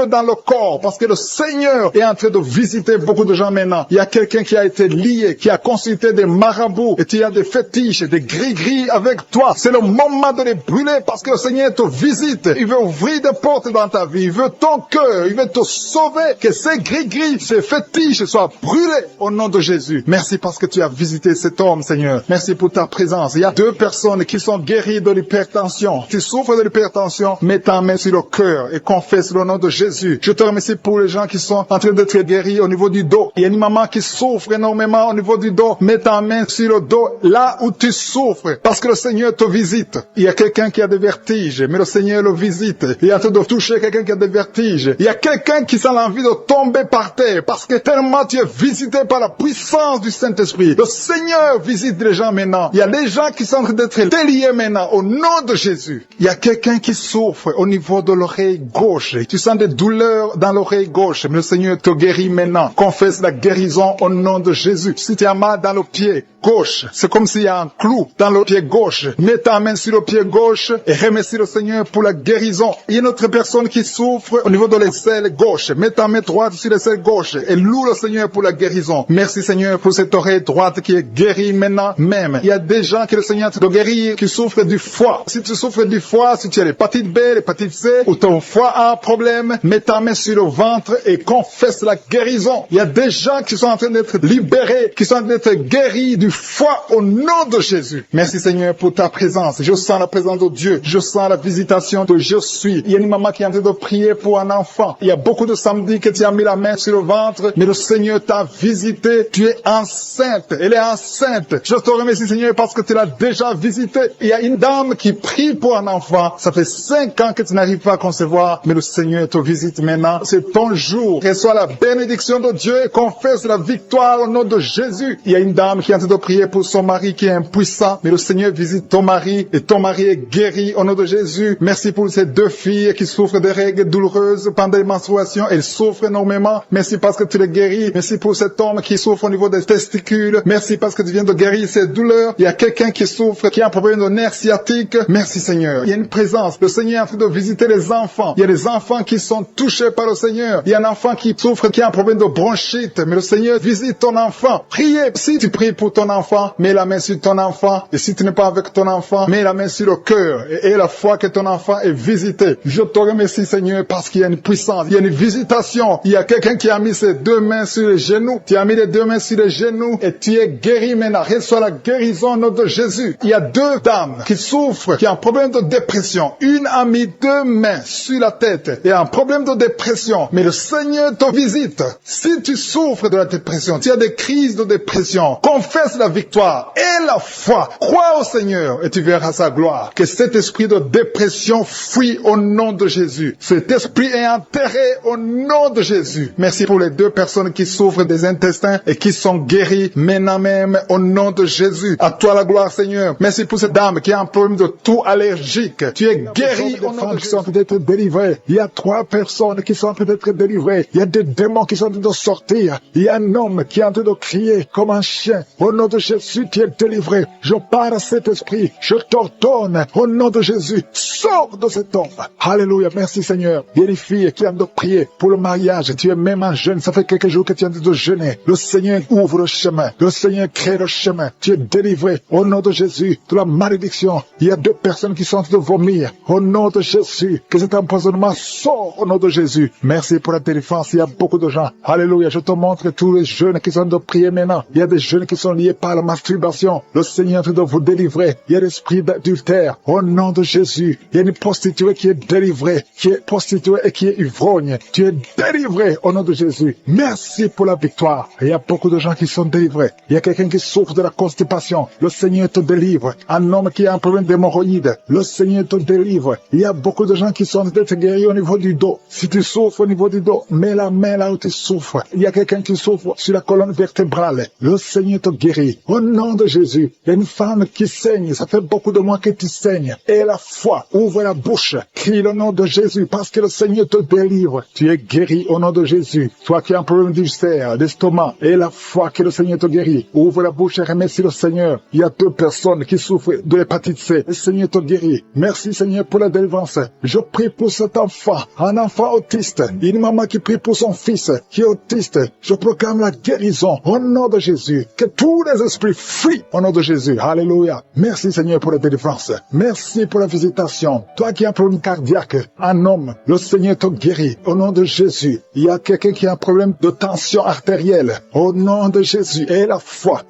dans le corps parce que le Seigneur est en train de visiter beaucoup de gens maintenant. Il y a quelqu'un qui a été lié, qui a consulté des marabouts et tu as des fétiches, des gris-gris avec toi. C'est le moment de les brûler parce que le Seigneur te visite. Il veut ouvrir des portes dans ta vie. Il veut ton cœur. Il veut te sauver. Que ces gris-gris, ces fétiches soient brûlés au nom de Jésus. Merci parce que tu as visité cet homme, Seigneur. Merci pour ta présence. Il y a 2 personnes qui sont guéries de l'hypertension. Tu souffres de l'hypertension, mets ta main sur le cœur et confesse le nom de Jésus. Je te remercie pour les gens qui sont en train d'être guéris au niveau du dos. Il y a une maman qui souffre énormément au niveau du dos. Mets ta main sur le dos, là où tu souffres, parce que le Seigneur te visite. Il y a quelqu'un qui a des vertiges, mais le Seigneur le visite. Il est en train de toucher quelqu'un qui a des vertiges. Il y a quelqu'un qui sent l'envie de tomber par terre, parce que tellement tu es visité par la puissance du Saint-Esprit. Le Seigneur visite les gens maintenant. Il y a des gens qui sont en train d'être déliés maintenant, au nom de Jésus. Il y a quelqu'un qui souffre au niveau de l'oreille gauche. Tu sens des douleurs dans l'oreille gauche, mais le Seigneur te guérit maintenant. Confesse la guérison au nom de Jésus. Si tu as mal dans le pied gauche, c'est comme s'il y a un clou dans le pied gauche. Mets ta main sur le pied gauche et remercie le Seigneur pour la guérison. Il y a une autre personne qui souffre au niveau de l'aisselle gauche. Mets ta main droite sur l'aisselle gauche et loue le Seigneur pour la guérison. Merci Seigneur pour cette oreille droite qui est guérie maintenant même. Il y a des gens que le Seigneur te guérit qui souffrent du foie. Si tu souffres du foie, si tu as l'hépatite B, l'hépatite C ou ton foie a un problème, mets ta main sur le ventre et confesse la guérison. Il y a des gens qui sont en train d'être libérés, qui sont en train d'être guéris du foie au nom de Jésus. Jésus. Merci Seigneur pour ta présence. Je sens la présence de Dieu. Je sens la visitation de je suis. Il y a une maman qui est en train de prier pour un enfant. Il y a beaucoup de samedis que tu as mis la main sur le ventre, mais le Seigneur t'a visité. Tu es enceinte. Elle est enceinte. Je te remercie Seigneur parce que tu l'as déjà visité. Il y a une dame qui prie pour un enfant. Ça fait 5 ans que tu n'arrives pas à concevoir, mais le Seigneur te visite maintenant. C'est ton jour. Reçois la bénédiction de Dieu et confesse la victoire au nom de Jésus. Il y a une dame qui est en train de prier pour son mari qui est impuissant, mais le Seigneur visite ton mari et ton mari est guéri au nom de Jésus. Merci pour ces 2 filles qui souffrent de règles douloureuses pendant les menstruations. Elles souffrent énormément. Merci parce que tu les guéris. Merci pour cet homme qui souffre au niveau des testicules. Merci parce que tu viens de guérir ces douleurs. Il y a quelqu'un qui souffre, qui a un problème de nerf sciatique. Merci Seigneur. Il y a une présence. Le Seigneur est en train de visiter les enfants. Il y a des enfants qui sont touchés par le Seigneur. Il y a un enfant qui souffre, qui a un problème de bronchite. Mais le Seigneur visite ton enfant. Priez. Si tu pries pour ton enfant, mets la main sur ton enfant. Et si tu n'es pas avec ton enfant, mets la main sur le cœur. Et la foi que ton enfant est visité. Je te remercie Seigneur parce qu'il y a une puissance. Il y a une visitation. Il y a quelqu'un qui a mis ses 2 mains sur les genoux. Tu as mis les 2 mains sur les genoux et tu es guéri maintenant. Reçois la guérison au nom de Jésus. Il y a 2 dames qui souffrent, qui ont un problème de dépression. Une a mis 2 mains sur la tête et a un problème de dépression. Mais le Seigneur te visite. Si tu souffres de la dépression, tu as des crises de dépression, confesse la victoire et la foi. Crois au Seigneur et tu verras sa gloire. Que cet esprit de dépression fuit au nom de Jésus. Cet esprit est enterré au nom de Jésus. Merci pour les 2 personnes qui souffrent des intestins et qui sont guéries maintenant même au nom de Jésus. À toi la gloire Seigneur. Merci pour cette dame qui a un problème de toux allergique. Tu es guéri au nom de Jésus. Sont peut-être délivrées. Il y a 3 personnes qui sont peut-être délivrées. Il y a des démons qui sont en train de sortir. Il y a un homme qui est en train de crier comme un chien. Au nom de Jésus, tu es délivré. Je parle à cet esprit. Je t'ordonne au nom de Jésus. Sors de cet homme. Alléluia. Merci Seigneur. Il y a une fille qui est en train de prier pour le mariage. Tu es même un jeune. Ça fait quelques jours que tu es en train de jeûner. Le Seigneur ouvre le chemin. Le Seigneur crée le chemin. Tu es délivré au nom de Jésus de la malédiction. Il y a 2 personnes qui sont en train de vomir. Au nom de Jésus. Que cet empoisonnement sort au nom de Jésus. Merci pour la délivrance. Il y a beaucoup de gens. Alléluia. Je te montre tous les jeunes qui sont en train de prier maintenant. Il y a des jeunes qui sont liés par la masturbation. Le Seigneur est en train de vous délivrer. Il y a l'esprit d'adultère. Au nom de Jésus. Il y a une prostituée qui est délivrée. Qui est prostituée et qui est ivrogne. Tu es délivré au nom de Jésus. Merci pour la victoire. Il y a beaucoup de gens qui sont délivrés. Il y a quelqu'un qui souffre de la constipation. Le Seigneur te délivre. Un homme qui a un problème d'hémorroïdes. Le Seigneur te délivre. Il y a beaucoup de gens qui sont d'être guéris au niveau du dos. Si tu souffres au niveau du dos, mets la main là où tu souffres. Il y a quelqu'un qui souffre sur la colonne vertébrale. Le Seigneur te guérit. Au nom de Jésus. Il y a une femme qui saigne. Ça fait beaucoup de mois que tu saignes. Et la foi. Ouvre la bouche. Crie le nom de Jésus parce que le Seigneur te délivre. Tu es guéri au nom de Jésus. Toi qui as un problème d'ulcère, d'estomac. Et la foi que le Seigneur te guérit. Ouvre la bouche et remercie le Seigneur. Il y a 2 personnes qui souffrent de l'hépatite C. Le Seigneur te guérit. Merci Seigneur pour la délivrance. Je prie pour cet enfant. Un enfant autiste. Une maman qui prie pour son fils qui est autiste. Je proclame la guérison au nom de Jésus. Que tous les esprits fuient au nom de Jésus. Alléluia. Merci Seigneur pour la délivrance. Merci pour la visitation. Toi qui as un problème cardiaque, un homme, le Seigneur te guérit au nom de Jésus. Il y a quelqu'un qui a un problème de tension artérielle au nom de Jésus. Et la foi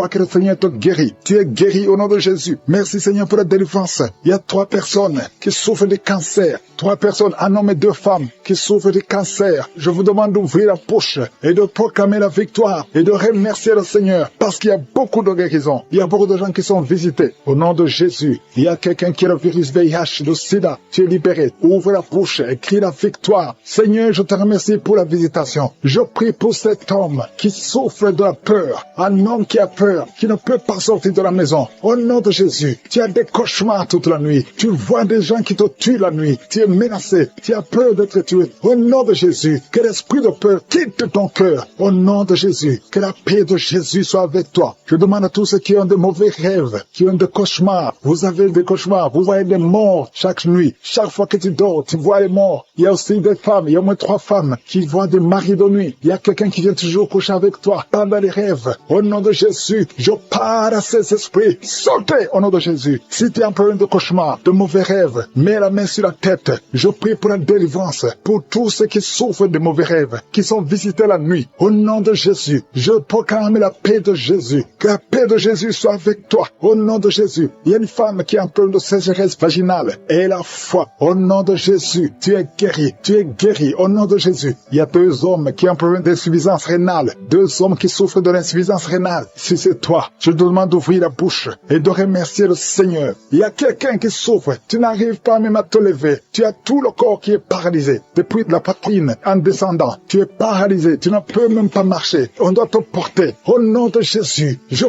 que le Seigneur te guérit. Tu es guéri au nom de Jésus. Merci Seigneur pour la délivrance. Il y a 3 personnes qui souffrent de cancer. 3 personnes, un homme et 2 femmes qui souffrent de cancer. Je vous demande d'ouvrir la bouche et de proclamer la victoire et de remercier le Seigneur parce qu'il y a beaucoup de guérisons. Il y a beaucoup de gens qui sont visités au nom de Jésus. Il y a quelqu'un qui a le virus VIH, le sida. Tu es libéré. Ouvre la bouche et crie la victoire. Seigneur, je te remercie pour la visitation. Je prie pour cet homme qui souffre de la peur. Un homme qui a peur, qui ne peut pas sortir de la maison. Au nom de Jésus, tu as des cauchemars toute la nuit. Tu vois des gens qui te tuent la nuit. Tu es menacé. Tu as peur d'être tué. Au nom de Jésus, que l'esprit de peur quitte ton cœur. Au nom de Jésus, que la paix de Jésus soit avec toi. Je demande à tous ceux qui ont de mauvais rêves, qui ont des cauchemars. Vous avez des cauchemars. Vous voyez des morts chaque nuit. Chaque fois que tu dors, tu vois les morts. Il y a aussi des femmes. Il y a au moins 3 femmes qui voient des maris de nuit. Il y a quelqu'un qui vient toujours coucher avec toi pendant les rêves. Au nom de Jésus, je parle à ces esprits. Sortez au nom de Jésus. Si tu as un problème de cauchemar, de mauvais rêves, mets la main sur la tête. Je prie pour la délivrance, pour tous ceux qui souffrent de mauvais rêves, qui sont visités la nuit. Au nom de Jésus, je proclame la paix de Jésus. Que la paix de Jésus soit soit avec toi. Au nom de Jésus, il y a une femme qui a un problème de sécheresse vaginale. Et la foi, au nom de Jésus, tu es guéri. Tu es guéri. Au nom de Jésus, il y a 2 hommes qui ont un problème d'insuffisance rénale. 2 hommes qui souffrent de l'insuffisance rénale. Si c'est toi, je te demande d'ouvrir la bouche et de remercier le Seigneur. Il y a quelqu'un qui souffre. Tu n'arrives pas même à te lever. Tu as tout le corps qui est paralysé. Depuis la poitrine en descendant, tu es paralysé. Tu ne peux même pas marcher. On doit te porter. Au nom de Jésus, je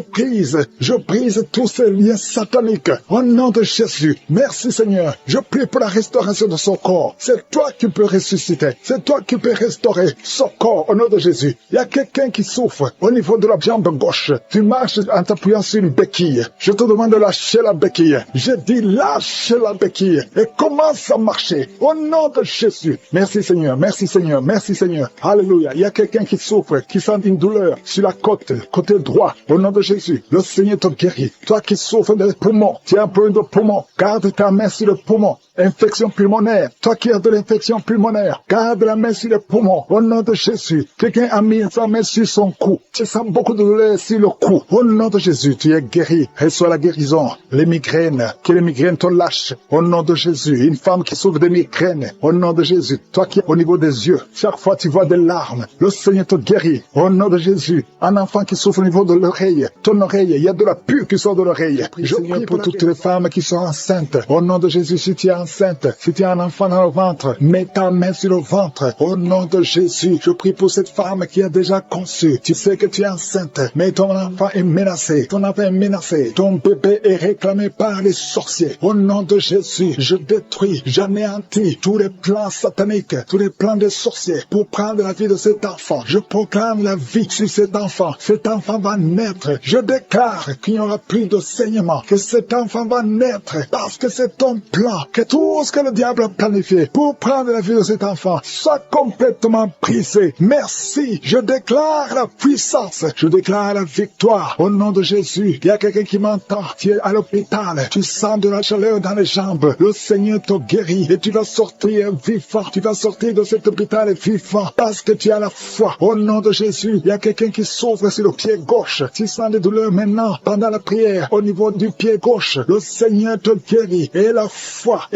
brise tous ces liens sataniques. Au nom de Jésus, merci Seigneur. Je prie pour la restauration de son corps. C'est toi qui peux ressusciter. C'est toi qui peux restaurer son corps au nom de Jésus. Il y a quelqu'un qui souffre au niveau de la jambe gauche. Tu marches en t'appuyant sur une béquille. Je te demande de lâcher la béquille. Je dis lâche la béquille et commence à marcher au nom de Jésus. Merci Seigneur, merci Seigneur, merci Seigneur. Alléluia. Il y a quelqu'un qui souffre, qui sent une douleur sur la côté droit. Au nom de Jésus, le Seigneur te guérit. Toi qui souffres de poumons, tu as un problème de poumon, garde ta main sur le poumon. Infection pulmonaire, toi qui as de l'infection pulmonaire, garde la main sur le poumon. Au nom de Jésus, quelqu'un a mis sa main sur son cou. Tu sens beaucoup de douleur sur le cou. Au nom de Jésus, tu es guéri. Reçois la guérison. Les migraines, que les migraines te lâchent. Au nom de Jésus, une femme qui souffre de migraines. Au nom de Jésus, toi qui es au niveau des yeux, chaque fois tu vois des larmes. Le Seigneur te guérit. Au nom de Jésus, un enfant qui souffre au niveau de l'oreille, ton oreille, il y a de la pus qui sort de l'oreille. Je prie pour toutes les femmes qui sont enceintes. Au nom de Jésus, si tu es enceinte, si tu as un enfant dans le ventre, mets ta main sur le ventre. Au nom de Jésus, je prie pour cette femme qui a déjà conçu. Tu sais que tu es enceinte, mais ton enfant est menacé. Ton enfant est menacé. Ton bébé est réclamé par les sorciers. Au nom de Jésus, je détruis, j'anéantis tous les plans sataniques, tous les plans des sorciers pour prendre la vie de cet enfant. Je proclame la vie sur cet enfant. Cet enfant va naître. Je déclare qu'il n'y aura plus de saignement, que cet enfant va naître parce que c'est ton plan, que tout ce que le diable a planifié pour prendre la vie de cet enfant soit complètement brisé. Merci. Je déclare la puissance. Je déclare la victoire. Au nom de Jésus, il y a quelqu'un qui m'entend. Tu es à l'hôpital. Tu sens de la chaleur dans les jambes. Le Seigneur te guérit et tu vas sortir vivant. Tu vas sortir de cet hôpital vivant parce que tu as la foi. Au nom de Jésus, il y a quelqu'un qui souffre sur le pied gauche. Tu sens des douleurs maintenant pendant la prière au niveau du pied gauche. Le Seigneur te guérit et la foi.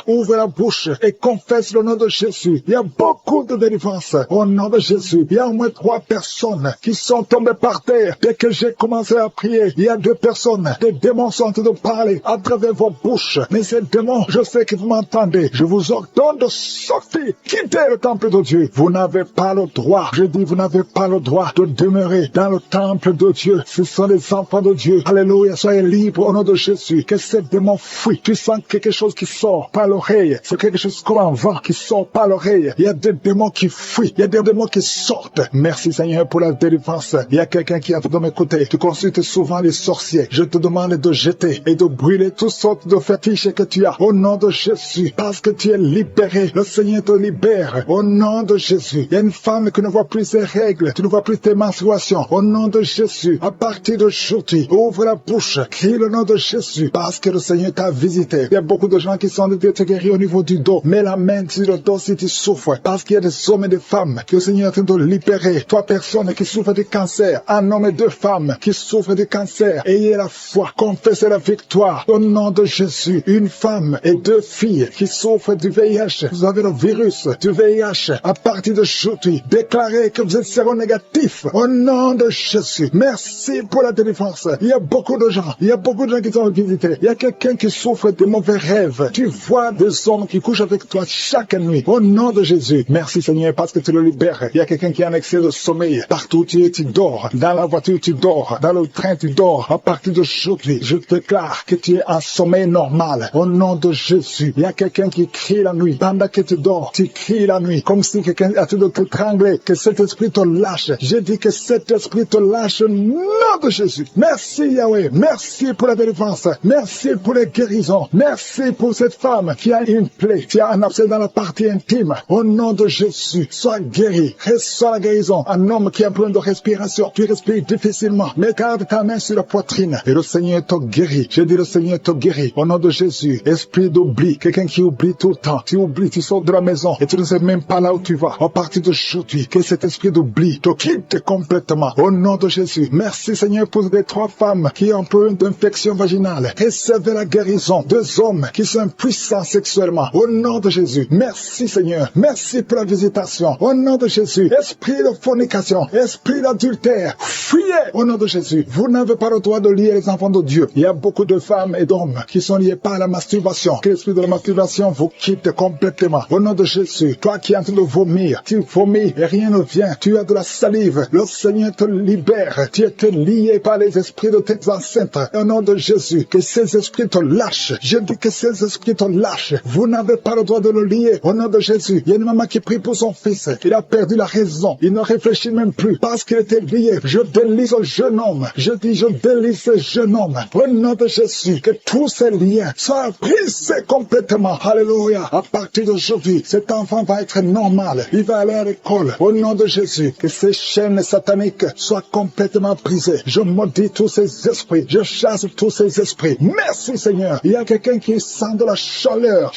Ouvre la bouche et confesse le nom de Jésus. Il y a beaucoup de délivrance au nom de Jésus. Il y a au moins 3 personnes qui sont tombées par terre. Dès que j'ai commencé à prier, il y a 2 personnes. Des démons sont en train de parler à travers vos bouches. Mais ces démons, je sais que vous m'entendez. Je vous ordonne de sortir. Quittez le temple de Dieu. Vous n'avez pas le droit. Je dis, vous n'avez pas le droit de demeurer dans le temple de Dieu. Ce sont les enfants de Dieu. Alléluia. Soyez libres au nom de Jésus. Que ces démons fuient. Tu sens quelque chose qui sort par l'oreille. C'est quelque chose comme un vent qui sort par l'oreille. Il y a des démons qui fuient. Il y a des démons qui sortent. Merci Seigneur pour la délivrance. Il y a quelqu'un qui est de mes côtés. Tu consultes souvent les sorciers. Je te demande de jeter et de brûler toutes sortes de fétiches que tu as. Au nom de Jésus. Parce que tu es libéré. Le Seigneur te libère. Au nom de Jésus. Il y a une femme qui ne voit plus ses règles. Tu ne vois plus tes menstruations. Au nom de Jésus. À partir d'aujourd'hui, ouvre la bouche. Crie le nom de Jésus. Parce que le Seigneur t'a visité. Il y a beaucoup de gens qui sont de te guérir au niveau du dos. Mets la main sur le dos si tu souffres. Parce qu'il y a des hommes et des femmes que le Seigneur est en train de libérer. 3 personnes qui souffrent de cancer. Un homme et 2 femmes qui souffrent de cancer. Ayez la foi. Confessez la victoire. Au nom de Jésus. Une femme et 2 filles qui souffrent du VIH. Vous avez le virus du VIH. À partir d'aujourd'hui, déclarez que vous êtes séronégatif. Au nom de Jésus. Merci pour la délivrance. Il y a beaucoup de gens. Il y a beaucoup de gens qui sont visités. Il y a quelqu'un qui souffre de mauvais rêves. Tu vois des hommes qui couchent avec toi chaque nuit. Au nom de Jésus. Merci Seigneur parce que tu le libères. Il y a quelqu'un qui a un excès de sommeil. Partout où tu es, tu dors. Dans la voiture, tu dors. Dans le train, tu dors. À partir d'aujourd'hui, je déclare que tu es en sommeil normal. Au nom de Jésus. Il y a quelqu'un qui crie la nuit. Pendant que tu dors, tu cries la nuit. Comme si quelqu'un a tout de t'étrangler. Que cet esprit te lâche. Je dis que cet esprit te lâche au nom de Jésus. Merci Yahweh. Merci pour la délivrance. Merci pour les guérisons. Merci pour cette femme qui a une plaie, qui a un abcès dans la partie intime. Au nom de Jésus, sois guéri. Reçois la guérison. Un homme qui a un problème de respiration, tu respires difficilement, mais garde ta main sur la poitrine et le Seigneur te guérit. Je dis le Seigneur te guérit. Au nom de Jésus, esprit d'oubli, quelqu'un qui oublie tout le temps, tu oublies, tu sors de la maison et tu ne sais même pas là où tu vas. À partir d'aujourd'hui, que cet esprit d'oubli te quitte complètement. Au nom de Jésus, merci Seigneur pour les 3 femmes qui ont un problème d'infection vaginale. Recevez la guérison. 2 hommes qui sont puissants sexuellement. Au nom de Jésus, merci Seigneur. Merci pour la visitation. Au nom de Jésus, esprit de fornication, esprit d'adultère, fuyez au nom de Jésus. Vous n'avez pas le droit de lier les enfants de Dieu. Il y a beaucoup de femmes et d'hommes qui sont liés par la masturbation. Que l'esprit de la masturbation vous quitte complètement. Au nom de Jésus, toi qui es en train de vomir, tu vomis et rien ne vient. Tu as de la salive. Le Seigneur te libère. Tu es lié par les esprits de tes ancêtres. Au nom de Jésus, que ces esprits te lâchent. Je dis que ces esprits te lâchent. Vous n'avez pas le droit de le lier. Au nom de Jésus, il y a une maman qui prie pour son fils. Il a perdu la raison. Il ne réfléchit même plus parce qu'il était lié. Je délie ce jeune homme. Je dis, je délie ce jeune homme. Au nom de Jésus, que tous ces liens soient brisés complètement. Alléluia. À partir d'aujourd'hui, cet enfant va être normal. Il va aller à l'école. Au nom de Jésus, que ces chaînes sataniques soient complètement brisées. Je maudis tous ces esprits. Je chasse tous ces esprits. Merci Seigneur. Il y a quelqu'un qui sent de la chaleur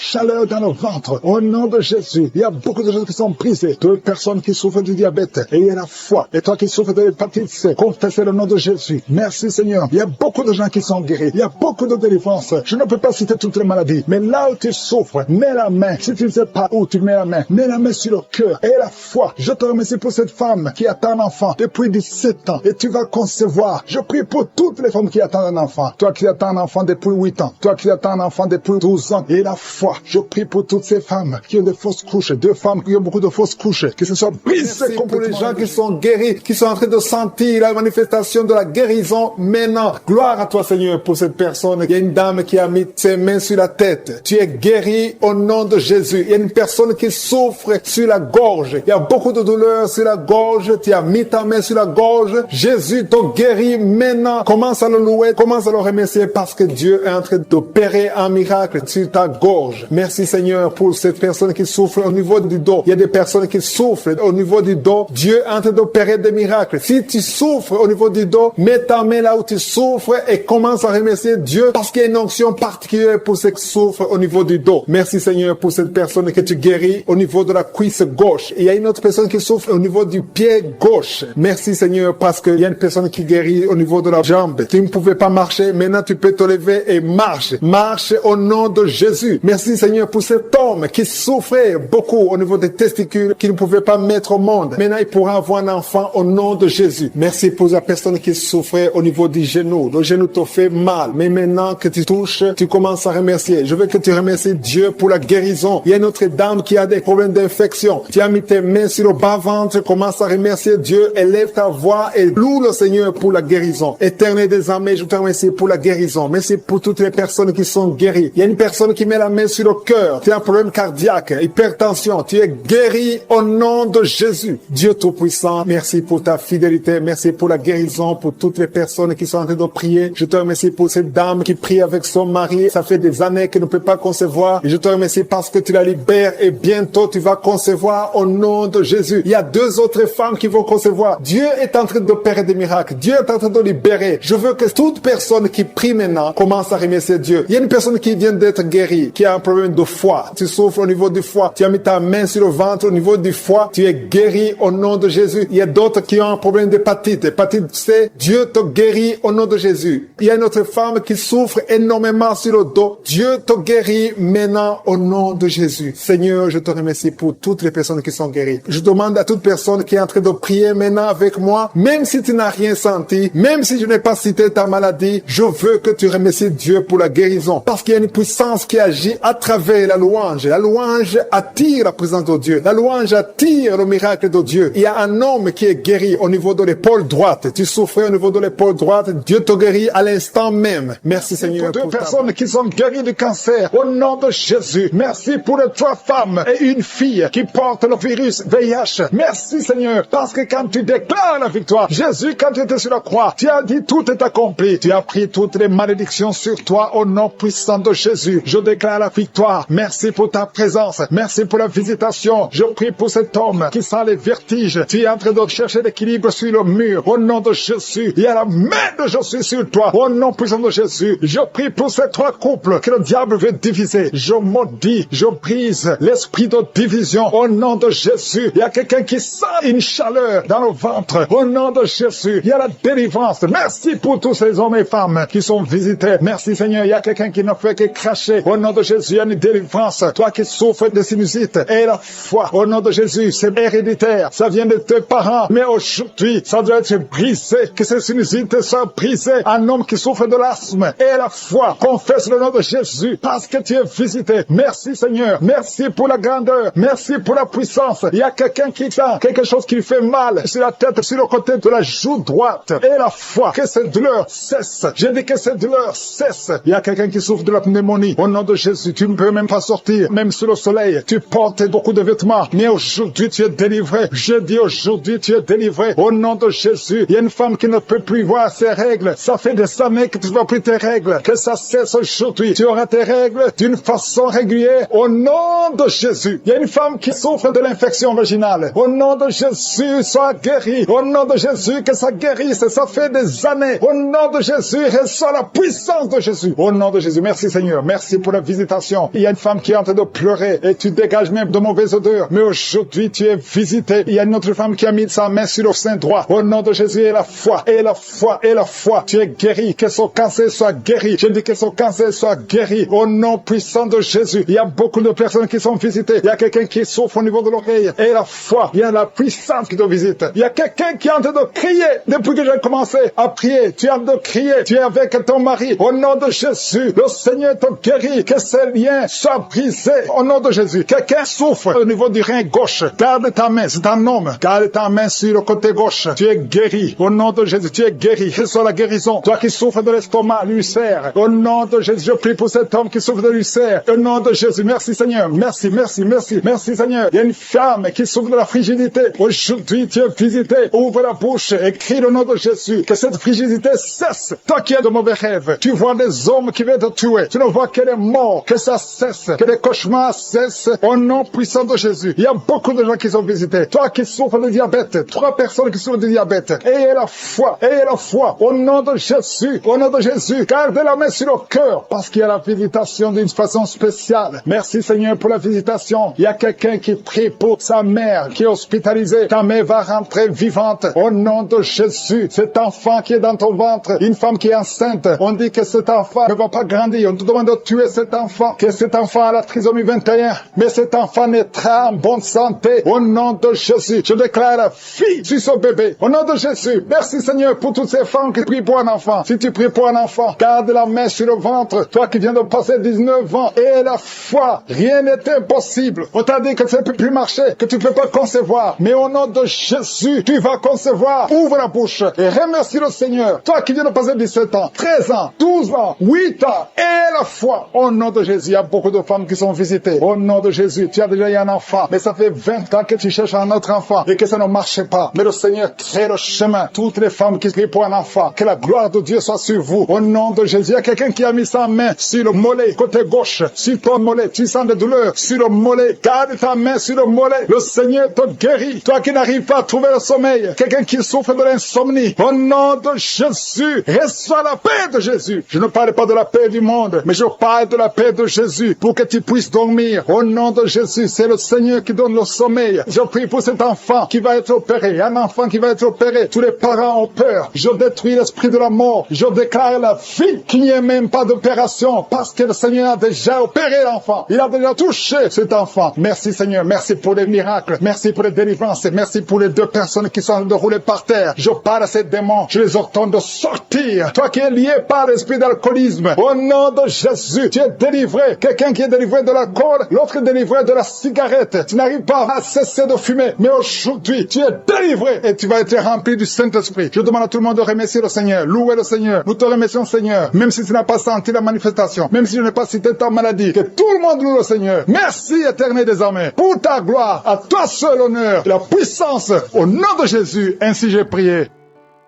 dans le ventre. Au nom de Jésus, il y a beaucoup de gens qui sont brisés. 2 personnes qui souffrent du diabète et il y a la foi. Et toi qui souffres de l'hépatite C, confessez le nom de Jésus. Merci Seigneur. Il y a beaucoup de gens qui sont guéris. Il y a beaucoup de délivrance. Je ne peux pas citer toutes les maladies, mais là où tu souffres, mets la main. Si tu ne sais pas où tu mets la main sur le cœur et la foi. Je te remercie pour cette femme qui attend un enfant depuis 17 ans et tu vas concevoir. Je prie pour toutes les femmes qui attendent un enfant. Toi qui attends un enfant depuis 8 ans. Toi qui attends un enfant depuis 12 ans. Et la foi. Je prie pour toutes ces femmes qui ont des fausses couches. 2 femmes qui ont beaucoup de fausses couches. Que ce soit brisé complètement. Pour les gens qui sont guéris, qui sont en train de sentir la manifestation de la guérison maintenant. Gloire à toi Seigneur pour cette personne. Il y a une dame qui a mis ses mains sur la tête. Tu es guéri au nom de Jésus. Il y a une personne qui souffre sur la gorge. Il y a beaucoup de douleur sur la gorge. Tu as mis ta main sur la gorge. Jésus te guérit maintenant. Commence à le louer, commence à le remercier parce que Dieu est en train d'opérer un miracle sur ta gorge. Merci Seigneur pour cette personne qui souffre au niveau du dos. Il y a des personnes qui souffrent au niveau du dos. Dieu est en train d'opérer des miracles. Si tu souffres au niveau du dos, mets ta main là où tu souffres et commence à remercier Dieu parce qu'il y a une onction particulière pour ceux qui souffrent au niveau du dos. Merci Seigneur pour cette personne que tu guéris au niveau de la cuisse gauche. Et il y a une autre personne qui souffre au niveau du pied gauche. Merci Seigneur parce qu'il y a une personne qui guérit au niveau de la jambe. Tu ne pouvais pas marcher, maintenant tu peux te lever et marche. Marche au nom de Jésus. Merci Seigneur pour cet homme qui souffrait beaucoup au niveau des testicules, qui ne pouvait pas mettre au monde. Maintenant il pourra avoir un enfant au nom de Jésus. Merci pour la personne qui souffrait au niveau du genou. Le genou te fait mal, mais maintenant que tu touches, tu commences à remercier. Je veux que tu remercies Dieu pour la guérison. Il y a une autre dame qui a des problèmes d'infection. Tu as mis tes mains sur le bas-ventre, commence à remercier Dieu, élève ta voix et loue le Seigneur pour la guérison. Éternel des armées, je te remercie pour la guérison. Merci pour toutes les personnes qui sont guéries. Il y a une personne qui met la main sur le cœur. Tu as un problème cardiaque, hypertension. Tu es guéri au nom de Jésus. Dieu Tout-Puissant, merci pour ta fidélité. Merci pour la guérison, pour toutes les personnes qui sont en train de prier. Je te remercie pour cette dame qui prie avec son mari. Ça fait des années qu'elle ne peut pas concevoir. Et je te remercie parce que tu la libères et bientôt tu vas concevoir au nom de Jésus. Il y a 2 autres femmes qui vont concevoir. Dieu est en train d'opérer des miracles. Dieu est en train de libérer. Je veux que toute personne qui prie maintenant commence à remercier Dieu. Il y a une personne qui vient d'être guérie, qui a un problème de foie. Tu souffres au niveau du foie. Tu as mis ta main sur le ventre au niveau du foie. Tu es guéri au nom de Jésus. Il y a d'autres qui ont un problème d'hépatite. Hépatite C. Dieu te guérit au nom de Jésus. Il y a une autre femme qui souffre énormément sur le dos. Dieu te guérit maintenant au nom de Jésus. Seigneur, je te remercie pour toutes les personnes qui sont guéries. Je demande à toute personne qui est en train de prier maintenant avec moi, même si tu n'as rien senti, même si je n'ai pas cité ta maladie, je veux que tu remercies Dieu pour la guérison. Parce qu'il y a une puissance qui agit à travers la louange. La louange attire la présence de Dieu. La louange attire le miracle de Dieu. Il y a un homme qui est guéri au niveau de l'épaule droite. Tu souffrais au niveau de l'épaule droite. Dieu te guérit à l'instant même. Merci Seigneur. Pour 2 personnes qui sont guéries du cancer au nom de Jésus. Merci pour les 3 femmes et une fille qui porte le virus VIH. Merci Seigneur parce que quand tu déclares la victoire, Jésus, quand tu étais sur la croix, tu as dit tout est accompli. Tu as pris toutes les malédictions sur toi au nom puissant de Jésus. Jésus, je déclare la victoire. Merci pour ta présence. Merci pour la visitation. Je prie pour cet homme qui sent les vertiges. Tu es en train de chercher l'équilibre sur le mur. Au nom de Jésus, il y a la main de Jésus sur toi. Au nom puissant de Jésus, je prie pour ces trois couples que le diable veut diviser. Je maudis, je brise l'esprit de division. Au nom de Jésus, il y a quelqu'un qui sent une chaleur dans le ventre. Au nom de Jésus, il y a la délivrance. Merci pour tous ces hommes et femmes qui sont visités. Merci Seigneur, il y a quelqu'un qui ne fait que cracher. Au nom de Jésus, il y a une délivrance. Toi qui souffres de sinusite, et la foi. Au nom de Jésus, c'est héréditaire. Ça vient de tes parents. Mais aujourd'hui, ça doit être brisé. Que ces sinusites soient brisées. Un homme qui souffre de l'asthme, et la foi. Confesse le nom de Jésus parce que tu es visité. Merci Seigneur. Merci pour la grandeur. Merci pour la puissance. Il y a quelqu'un qui sent quelque chose qui lui fait mal sur la tête, sur le côté de la joue droite. Et la foi. Que cette douleur cesse. Je dis que cette douleur cesse. Il y a quelqu'un qui souffre de la pneumonie. Au nom de Jésus, tu ne peux même pas sortir, même sous le soleil. Tu portes beaucoup de vêtements, mais aujourd'hui tu es délivré. Je dis aujourd'hui tu es délivré. Au nom de Jésus, il y a une femme qui ne peut plus voir ses règles. Ça fait des années que tu ne vois plus tes règles. Que ça cesse aujourd'hui. Tu auras tes règles d'une façon régulière. Au nom de Jésus, il y a une femme qui souffre de l'infection vaginale. Au nom de Jésus, sois guérie. Au nom de Jésus, que ça guérisse. Ça fait des années. Au nom de Jésus, reçois la puissance de Jésus. Au nom de Jésus, merci Seigneur. Merci pour la visitation. Il y a une femme qui est en train de pleurer et tu dégages même de mauvaises odeurs. Mais aujourd'hui, tu es visité. Il y a une autre femme qui a mis sa main sur le sein droit. Au nom de Jésus, et la foi, et la foi, et la foi. Tu es guéri. Que son cancer soit guéri. Je dis que son cancer soit guéri. Au nom puissant de Jésus. Il y a beaucoup de personnes qui sont visitées. Il y a quelqu'un qui souffre au niveau de l'oreille. Et la foi. Il y a la puissance qui te visite. Il y a quelqu'un qui est en train de crier. Depuis que j'ai commencé à prier, tu es en train de crier. Tu es avec ton mari. Au nom de Jésus, le Seigneur te guérit. Que ces liens soient brisés. Au nom de Jésus. Quelqu'un souffre au niveau du rein gauche. Garde ta main. C'est un homme. Garde ta main sur le côté gauche. Tu es guéri. Au nom de Jésus, tu es guéri. Reçois la guérison. Toi qui souffres de l'estomac, l'ulcère. Au nom de Jésus, je prie pour cet homme qui souffre de l'ulcère. Au nom de Jésus, merci Seigneur. Merci, merci, merci. Merci Seigneur. Il y a une femme qui souffre de la frigidité. Aujourd'hui, tu es visité. Ouvre la bouche et crie le nom de Jésus. Que cette frigidité cesse. Toi qui as de mauvais rêves, tu vois des hommes qui veulent te tuer. Tu ne vois que les morts. Que ça cesse. Que les cauchemars cessent. Au nom puissant de Jésus. Il y a beaucoup de gens qui sont visités. Toi qui souffres de diabète. 3 personnes qui souffrent de diabète. Ayez la foi. Ayez la foi. Au nom de Jésus. Au nom de Jésus. Gardez la main sur le cœur. Parce qu'il y a la visitation d'une façon spéciale. Merci Seigneur pour la visitation. Il y a quelqu'un qui prie pour sa mère qui est hospitalisée. Ta mère va rentrer vivante. Au nom de Jésus. Cet enfant qui est dans ton ventre. Une femme qui est enceinte. On dit que cet enfant ne va pas grandir. On te demande de tuer cet enfant. Que cet enfant a la trisomie 21. Mais cet enfant naîtra en bonne santé. Au nom de Jésus. Je déclare la vie sur ce bébé. Au nom de Jésus. Merci Seigneur pour toutes ces femmes qui prient pour un enfant. Si tu pries pour un enfant, garde la main sur le ventre. Toi qui viens de passer 19 ans. Et la foi. Rien n'est impossible. On t'a dit que ça ne peut plus marcher. Que tu ne peux pas concevoir. Mais au nom de Jésus, tu vas concevoir. Ouvre la bouche. Et remercie le Seigneur. Toi qui viens de passer 17 ans, 13 ans, 12 ans, 8 ans. Et la foi. Au nom de Jésus, il y a beaucoup de femmes qui sont visitées. Au nom de Jésus, tu as déjà eu un enfant. Mais ça fait 20 ans que tu cherches un autre enfant. Et que ça ne marche pas. Mais le Seigneur crée le chemin. Toutes les femmes qui crient pour un enfant. Que la gloire de Dieu soit sur vous. Au nom de Jésus, il y a quelqu'un qui a mis sa main sur le mollet, côté gauche. Sur ton mollet, tu sens des douleurs. Sur le mollet, garde ta main sur le mollet. Le Seigneur te guérit. Toi qui n'arrives pas à trouver le sommeil. Quelqu'un qui souffre de l'insomnie. Au nom de Jésus, reçois la paix de Jésus. Je ne parle pas de la paix du monde, mais je parle de la paix de Jésus pour que tu puisses dormir. Au nom de Jésus, c'est le Seigneur qui donne le sommeil. Je prie pour cet enfant qui va être opéré. Un enfant qui va être opéré. Tous les parents ont peur. Je détruis l'esprit de la mort. Je déclare la vie qu'il n'y ait même pas d'opération parce que le Seigneur a déjà opéré l'enfant. Il a déjà touché cet enfant. Merci Seigneur. Merci pour les miracles. Merci pour les délivrances. Merci pour les 2 personnes qui sont en train de rouler par terre. Je parle à ces démons. Je les ordonne de sortir. Toi qui es lié par l'esprit d'alcoolisme. Au nom de Jésus, tu es délivré. Quelqu'un qui est délivré de l'alcool, l'autre est délivré de la cigarette. Tu n'arrives pas à cesser de fumer. Mais aujourd'hui, tu es délivré et tu vas être rempli du Saint-Esprit. Je demande à tout le monde de remercier le Seigneur. Louer le Seigneur. Nous te remercions Seigneur. Même si tu n'as pas senti la manifestation. Même si je n'ai pas cité ta maladie. Que tout le monde loue le Seigneur. Merci éternel des armées. Pour ta gloire. À toi seul honneur. La puissance. Au nom de Jésus. Ainsi j'ai prié.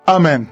Amen.